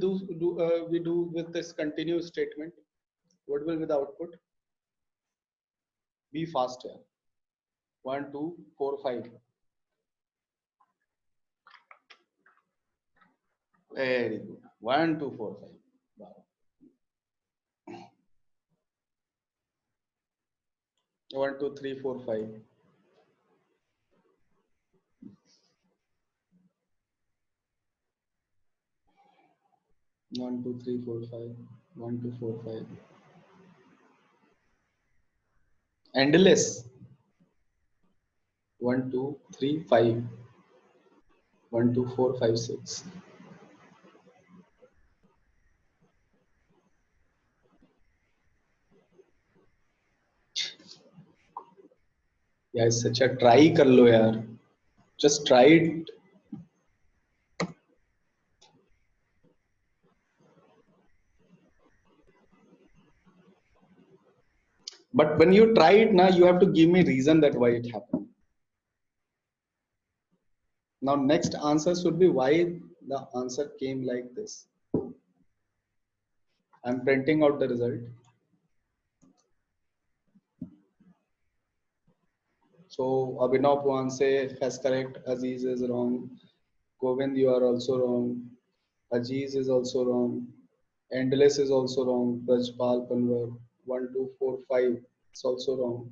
we do with this continue statement? What will be the output? Be faster. 1 2 4 5. Very good. 1 2 4 5. Wow. 1 2 3 4 5. 1 2 3 4 5. 1 2 4 5. Endless. 1 2 3 5. 1 2 4 5 6. Yeah, such a try कर लो यार. Just try it. But when you try it now, you have to give me reason that why it happened. Now next answer should be why the answer came like this. I'm printing out the result. So Abhinav Puanse has correct. Aziz is wrong. Govind, you are also wrong. Aziz is also wrong. Endless is also wrong. Prajpal Panwar 1 2 4 5. It's also wrong.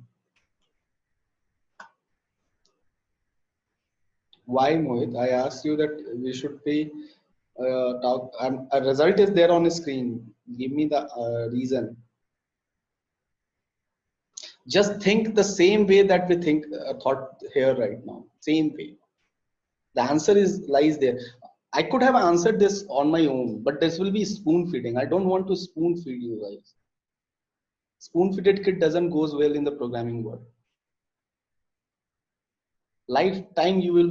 Why, Mohit? I asked you that we should be talk. A result is there on the screen. Give me the reason. Just think the same way that we think thought here right now. Same way. The answer is lies there. I could have answered this on my own, but this will be spoon feeding. I don't want to spoon feed you guys. Spoon feeded kid doesn't goes well in the programming world. Lifetime you will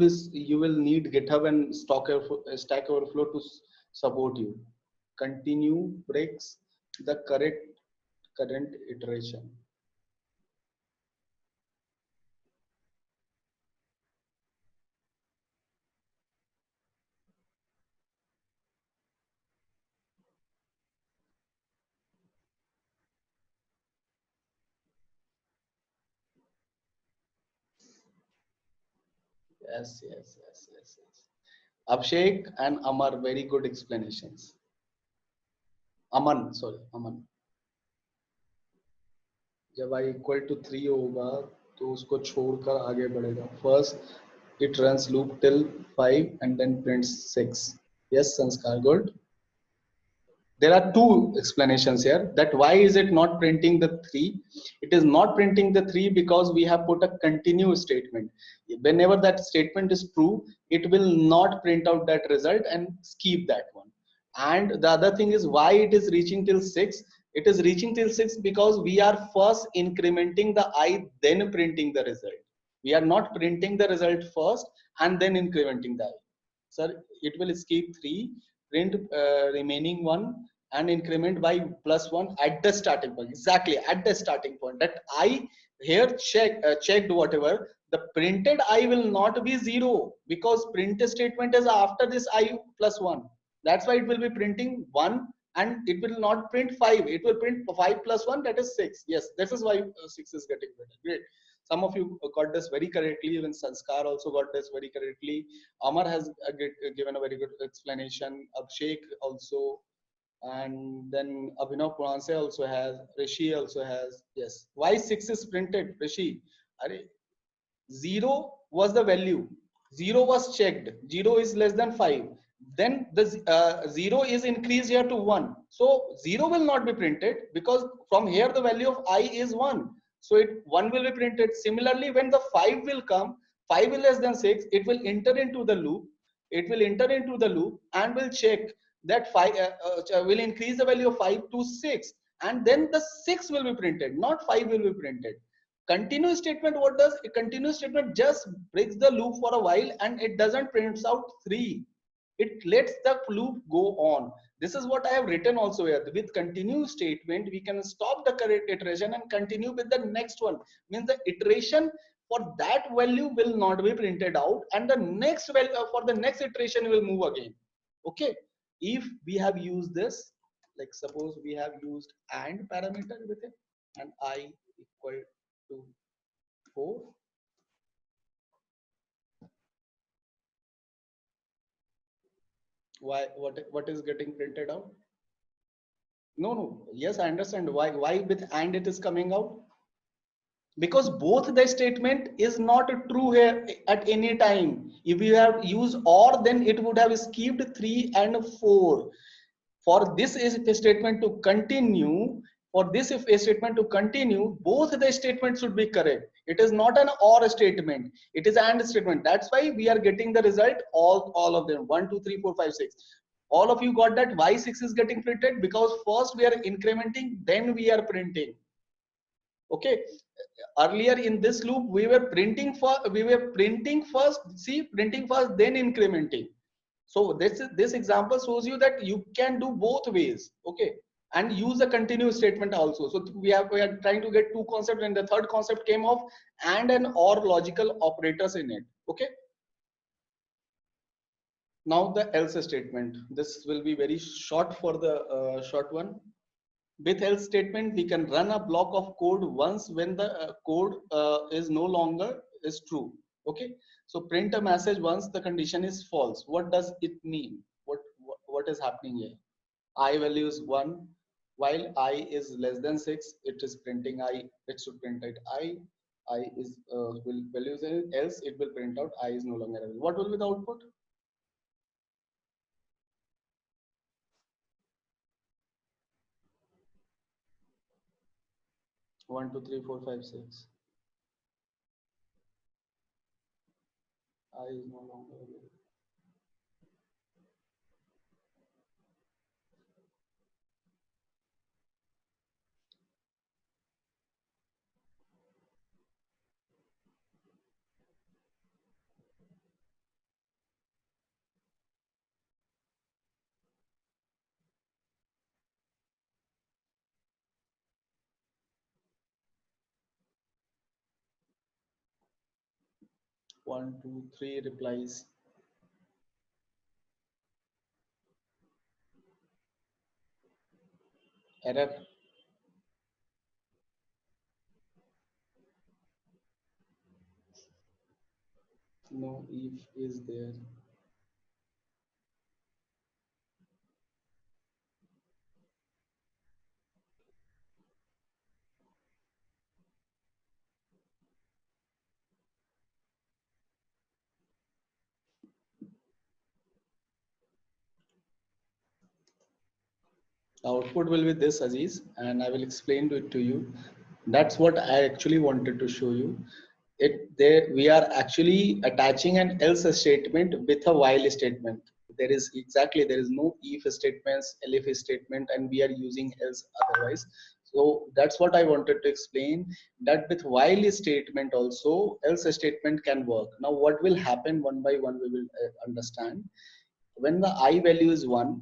need GitHub and Stack Overflow to support you. Continue breaks the current iteration. Yes. Abhishek and Amar, very good explanations. Aman. जब i equal to 3 होगा तो उसको छोड़कर आगे बढ़ेगा. First it runs loop till 5 and then prints 6. Yes, Sanskar, good. There are two explanations here that why is it not printing the 3. It is not printing the 3 because we have put a continue statement. Whenever that statement is true, it will not print out that result and skip that one. And the other thing is why it is reaching till 6. It is reaching till 6 because we are first incrementing the I, then printing the result. We are not printing the result first and then incrementing the I. Sir, it will skip 3 print remaining one and increment by +1 at the starting point, exactly at the starting point. That I here checked whatever, the printed I will not be 0, because print statement is after this I +1. That's why it will be printing 1, and it will not print 5. It will print 5 + 1, that is 6. Yes, this is why 6 is getting better. Great. Some of you got this very correctly. Even Sanskar also got this very correctly. Amar has given a very good explanation. Abhishek also, and then Abhinav Puranse also has. Rishi also has. Yes. Why 6 is printed, Rishi? Are 0 was the value. 0 was checked. 0 is less than 5. Then the 0 is increased here to 1. So 0 will not be printed, because from here the value of I is 1. So 1 will be printed. Similarly, when the 5 will come, 5 is less than 6, it will enter into the loop. It will enter into the loop and will check that 5 will increase the value of 5 to 6. And then the 6 will be printed, not 5 will be printed. Continuous statement, what does a continuous statement? Just breaks the loop for a while and it doesn't prints out 3. It lets the loop go on. This is what I have written also here. With continuous statement we can stop the correct iteration and continue with the next one. Means the iteration for that value will not be printed out, and the next value for the next iteration will move again. Okay, if we have used this, like suppose we have used and parameter with it, and I equal to 4. Why? What is getting printed out? No, no. Yes, I understand why with and it is coming out, because both the statement is not true here at any time. If you have used or, then it would have skipped 3 and 4. For this is a statement to continue, for this if a statement to continue, both the statements should be correct. It is not an or statement, it is and statement. That's why we are getting the result, all of them, 1 2 3 4 5 6. All of you got that why 6 is getting printed, because first we are incrementing, then we are printing. Okay, earlier in this loop we were printing first, see, printing first then incrementing. So this example shows you that you can do both ways. Okay, and use a continuous statement also. So we are trying to get two concepts, and the third concept came of and or logical operators in it. Okay, now the else statement. This will be very short for the short one. With else statement we can run a block of code once when the code is no longer is true. Okay, so print a message once the condition is false. What does it mean? What is happening here? I value is 1, while I is less than 6, it is printing I. It should print it I is will values else it will print out I is no longer available. What will be the output? 1 2 3 4 5 6. I is no longer available. 1 2 3 replies. Error. No if is there. The output will be this, Aziz, and I will explain it to you. That's what I actually wanted to show you. We are actually attaching an else statement with a while statement. There is no if statements, elif statement, and we are using else otherwise. So that's what I wanted to explain, that with while statement also else statement can work. Now what will happen, one by one we will understand. when the I value is 1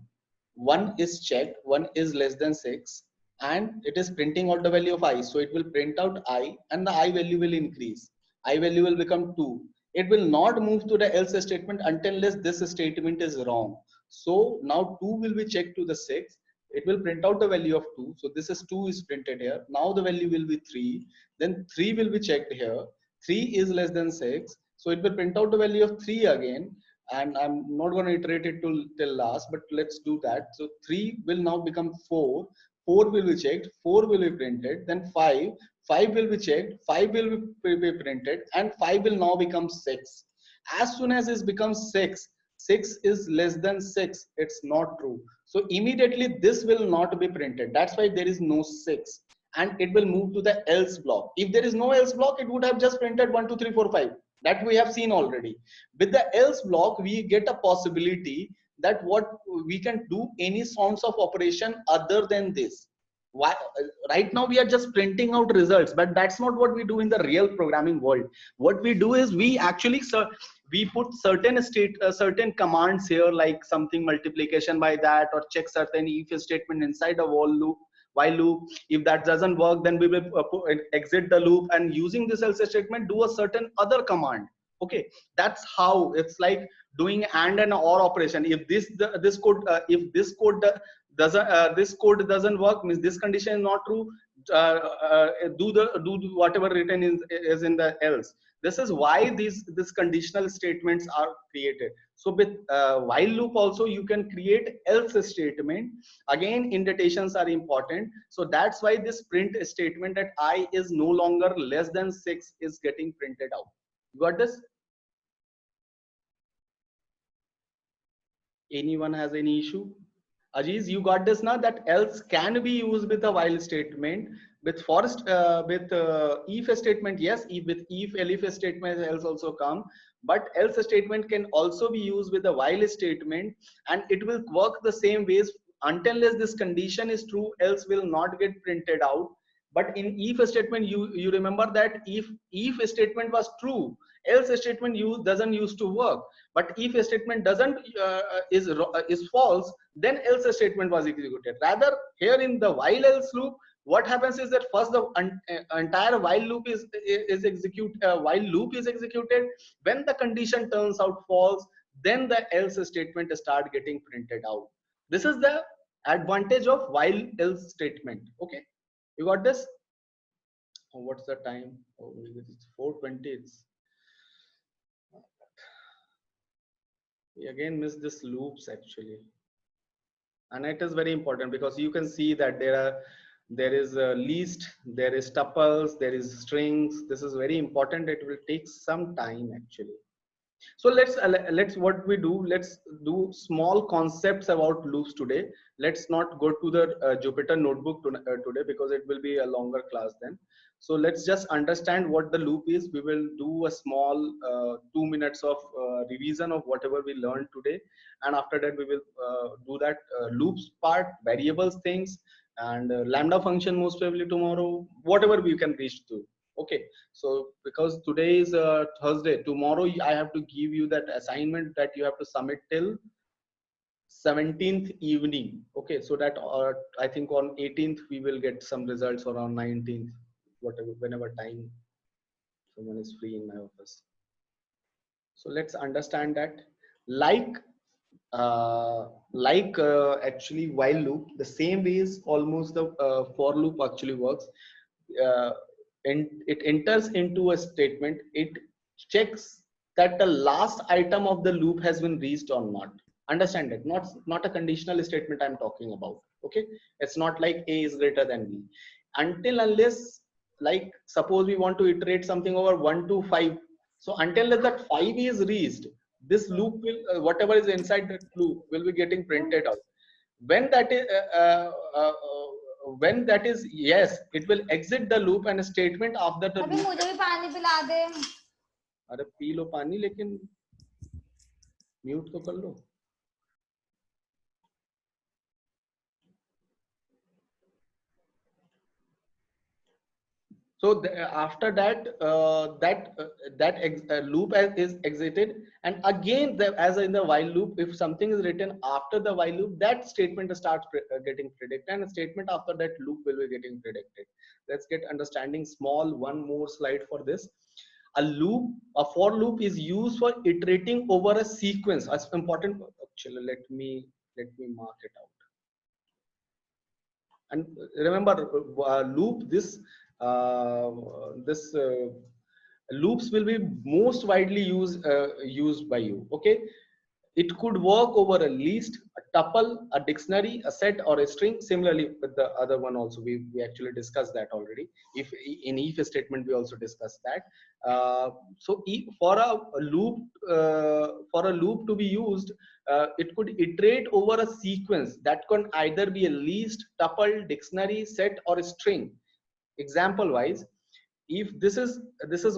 is checked, 1 is less than 6, and it is printing out the value of I. So it will print out I, and the I value will increase. I value will become 2. It will not move to the else statement until unless this statement is wrong. So now 2 will be checked to the 6. It will print out the value of 2. So this is 2 is printed here. Now the value will be 3. Then 3 will be checked here. 3 is less than 6. So it will print out the value of 3 again, and I'm not going to iterate it till last, but let's do that. So 3 will now become 4. 4 will be checked, 4 will be printed, then 5. 5 will be checked, 5 will be printed, and 5 will now become 6. As soon as it becomes 6, 6 is less than 6, it's not true. So immediately this will not be printed. That's why there is no 6, and it will move to the else block. If there is no else block, it would have just printed 1 2 3 4 5. That we have seen already. With the else block, we get a possibility that what we can do any sorts of operation other than this. Why right now we are just printing out results, but that's not what we do in the real programming world. What we do is we actually we put certain commands here, like something multiplication by that, or check certain if statement inside a while loop. If that doesn't work, then we will exit the loop, and using this else statement do a certain other command. Okay, that's how it's like doing and or operation. If this code if this code doesn't this code doesn't work, means this condition is not true, do whatever written is in the else. This is why these conditional statements are created. So with while loop also you can create else statement. Again, indentations are important. So that's why this print statement that I is no longer less than 6 is getting printed out. Got this? Anyone has any issue? Aziz, you got this now, that else can be used with a while statement. With forest with if statement, yes. If with if elif statement, else also come. But else statement can also be used with a while statement, and it will work the same ways until unless this condition is true, else will not get printed out. But in if statement, you remember that if statement was true, else statement doesn't used to work. But if a statement doesn't is false, then else statement was executed. Rather, here in the while else loop, what happens is that first the entire while loop is while loop is executed. When the condition turns out false, then the else statement start getting printed out. This is the advantage of while else statement. Okay, you got this? Oh, what's the time? Oh, it's 4:20. We again miss this loops actually, and it is very important because you can see that there is a list, there is tuples, there is strings. This is very important. It will take some time actually. So let's what we do, let's do small concepts about loops today. Let's not go to the Jupyter notebook today, because it will be a longer class then. So let's just understand what the loop is. We will do a small 2 minutes of revision of whatever we learned today, and after that we will do that loops part, variables things, and lambda function most probably tomorrow, whatever we can reach to. Okay, so because today is Thursday, tomorrow I have to give you that assignment that you have to submit till 17th evening. Okay, so that I think on 18th we will get some results, or on 19th, whatever, whenever time someone is free in my office. So let's understand that. Like actually while loop, the same way is almost the for loop actually works. uh, and it enters into a statement. It checks that the last item of the loop has been reached or not. Understand it? Not a conditional statement I'm talking about. Okay, it's not like a is greater than b. Until unless, like suppose we want to iterate something over 1 to 5. So until that 5 is reached, this loop will whatever is inside that loop will be getting printed out. When that is when that is yes, it will exit the loop, and a statement after the अभी loop. मुझे भी पानी पिला दे. अरे P low पानी, लेकिन mute तो कर लो. So after that, loop is exited, and again as in the while loop, if something is written after the while loop, that statement starts getting predicted, and a statement after that loop will be getting predicted. Let's get understanding small one more slide for this. A for loop is used for iterating over a sequence. That's important. Actually, let me mark it out. And remember, loop uh, this loops will be most widely used by you. Okay, it could work over a list, a tuple, a dictionary, a set, or a string. Similarly with the other one also, we actually discussed that already. If in if statement we also discussed that. So for a loop to be used, it could iterate over a sequence that can either be a list, tuple, dictionary, set, or a string. Example wise, if this is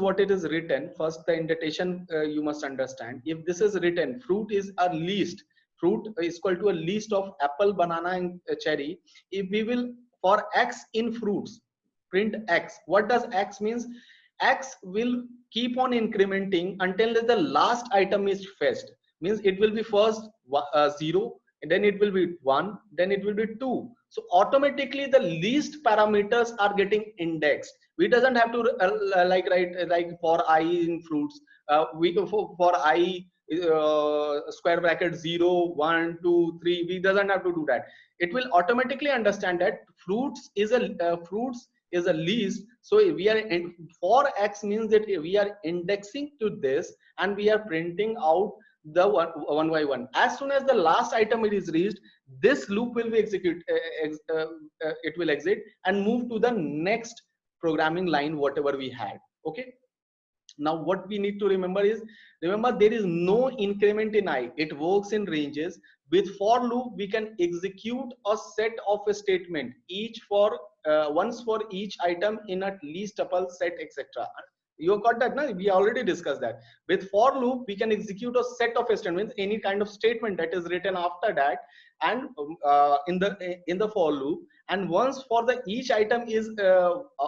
what it is written, first the indentation you must understand. If this is written, fruit is a list, fruit is equal to a list of apple, banana, and cherry. If we will, for x in fruits, print x, what does x means? X will keep on incrementing until the last item is fetched. Means it will be first 0, and then it will be 1, then it will be 2. So automatically the least parameters are getting indexed. We doesn't have to like write like for I in fruits, we for I square bracket 0 1 2 3, we doesn't have to do that. It will automatically understand that fruits is a list. So we are for x means that we are indexing to this, and we are printing out the one by one. As soon as the last item it is reached, this loop will be it will exit and move to the next programming line whatever we had. Okay, now what we need to remember is, remember there is no increment in I, it works in ranges. With for loop we can execute a set of a statement, each for once for each item in at least tuple, set, etc. You got that, no? We already discussed that. With for loop we can execute a set of statements, any kind of statement that is written after that, and in the for loop, and once for the each item is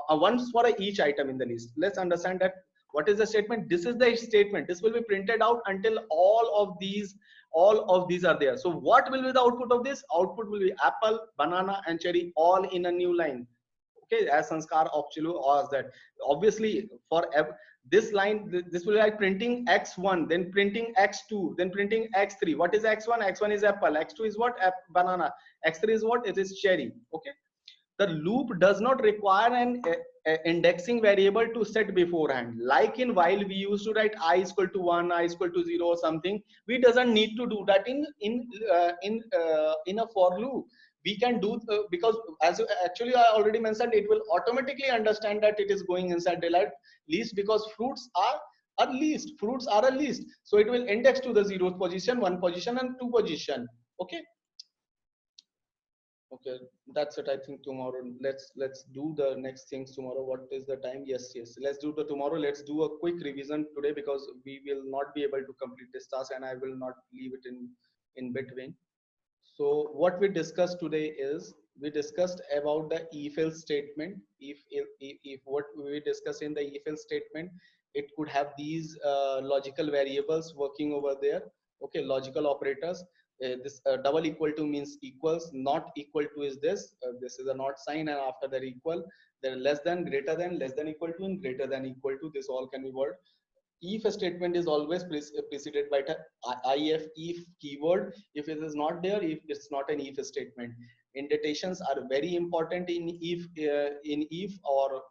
once for each item in the list. Let's understand that. What is the statement? This is the statement. This will be printed out until all of these are there. So what will be the output of this? Output will be apple, banana, and cherry all in a new line. Okay, as Sanskar actually asked that. Obviously for this line, this will be like printing x1, then printing x2, then printing x3. What is x1? X1 is apple, x2 is what? Banana, x3 is what? It is cherry. Okay, the loop does not require an indexing variable to set beforehand. Like in while we used to write I is equal to 1, I is equal to 0 or something. We doesn't need to do that in a for loop. We can do because as actually I already mentioned, it will automatically understand that it is going inside daylight list, because fruits are a list. Fruits are a list, so it will index to the 0th position, 1 position, and 2 position. Okay. Okay, that's it. I think tomorrow let's do the next things tomorrow. What is the time? Yes, yes. Let's do the tomorrow. Let's do a quick revision today, because we will not be able to complete this task, and I will not leave it in between. So what we discussed today is, we discussed about the if-else statement. If what we discussed in the if-else statement, it could have these logical variables working over there. Okay, logical operators. This double equal to means equals, not equal to is this. This is a not sign, and after that equal, then less than, greater than, less than equal to, and greater than equal to. This all can be word. If a statement is always preceded by the if keyword. If it is not there, if it's not an if statement. Indentations are very important in if or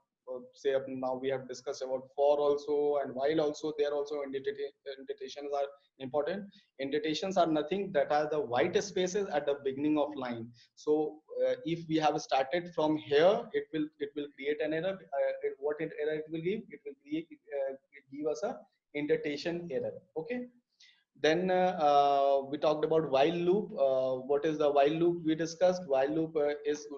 say now we have discussed about for also, and while also, there also indentations are important. Indentations are nothing that are the white spaces at the beginning of line. So if we have started from here, it will create an error. What error it will give? It will give us a indentation error. Okay, then we talked about while loop. What is the while loop? We discussed while loop is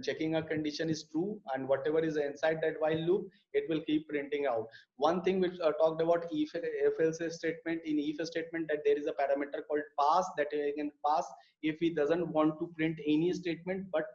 checking a condition is true, and whatever is inside that while loop, it will keep printing out. One thing which talked about if else statement. In if statement, that there is a parameter called pass, that he can pass if he doesn't want to print any statement, but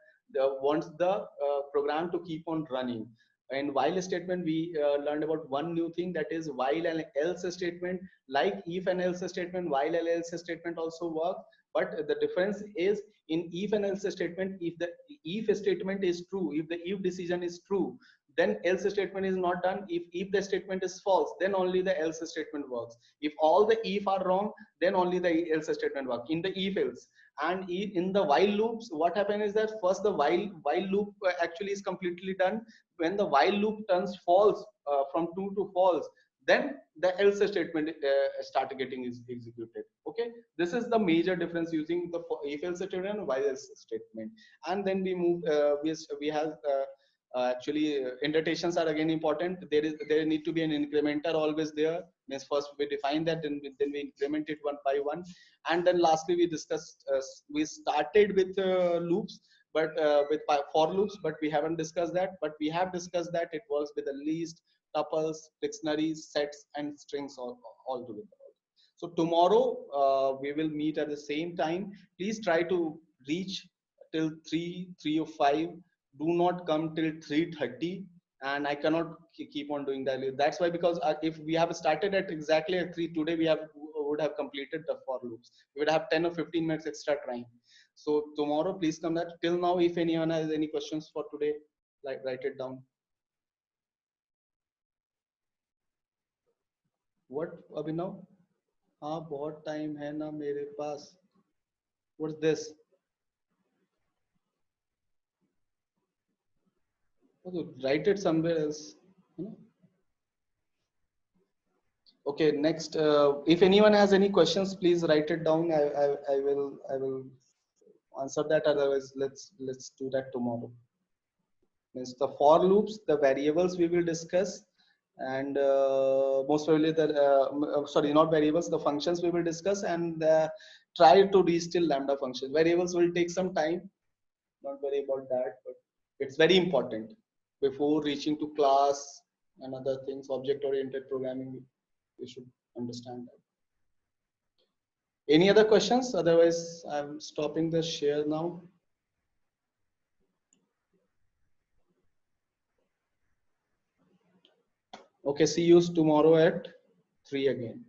wants the program to keep on running. In while statement, we learned about one new thing, that is while and else statement. Like if and else statement, while and else statement also work, but the difference is in if and else statement, if the if statement is true, if the if decision is true, then else statement is not done. If the statement is false, then only the else statement works. If all the if are wrong, then only the else statement works in the if else. And in the while loops, what happens is that first the while loop actually is completely done. When the while loop turns false, from true to false, then the else statement start getting is executed. Okay, this is the major difference using the if else statement and while else statement. And then we move, we have actually indentations are again important. There need to be an incrementer always there. Means first we define that, then we increment it one by one. And then lastly we discussed, we started with loops, but with for loops, but we haven't discussed that. But we have discussed that it works with the list, tuples, dictionaries, sets, and strings all together. So tomorrow we will meet at the same time. Please try to reach till 3 or 5. Do not come till 3:30. And I cannot keep on doing that. That's why, because if we have started at exactly at 3 today, we have would have completed the for loops. We would have 10 or 15 minutes extra time. So tomorrow, please come that. Till now, if anyone has any questions for today, like write it down. What Abhinav? हाँ बहुत time है ना मेरे पास. What's this? Okay, write it somewhere else. Okay, next. If anyone has any questions, please write it down. I will answer that. Otherwise, let's do that tomorrow. Means the for loops, the variables we will discuss, and most probably the sorry, not variables, the functions we will discuss, and try to reach till lambda function. Variables will take some time. Not worry about that, but it's very important before reaching to class and other things. Object oriented programming, we should understand that. Any other questions? Otherwise, I'm stopping the share now. Okay, see you tomorrow at 3 again.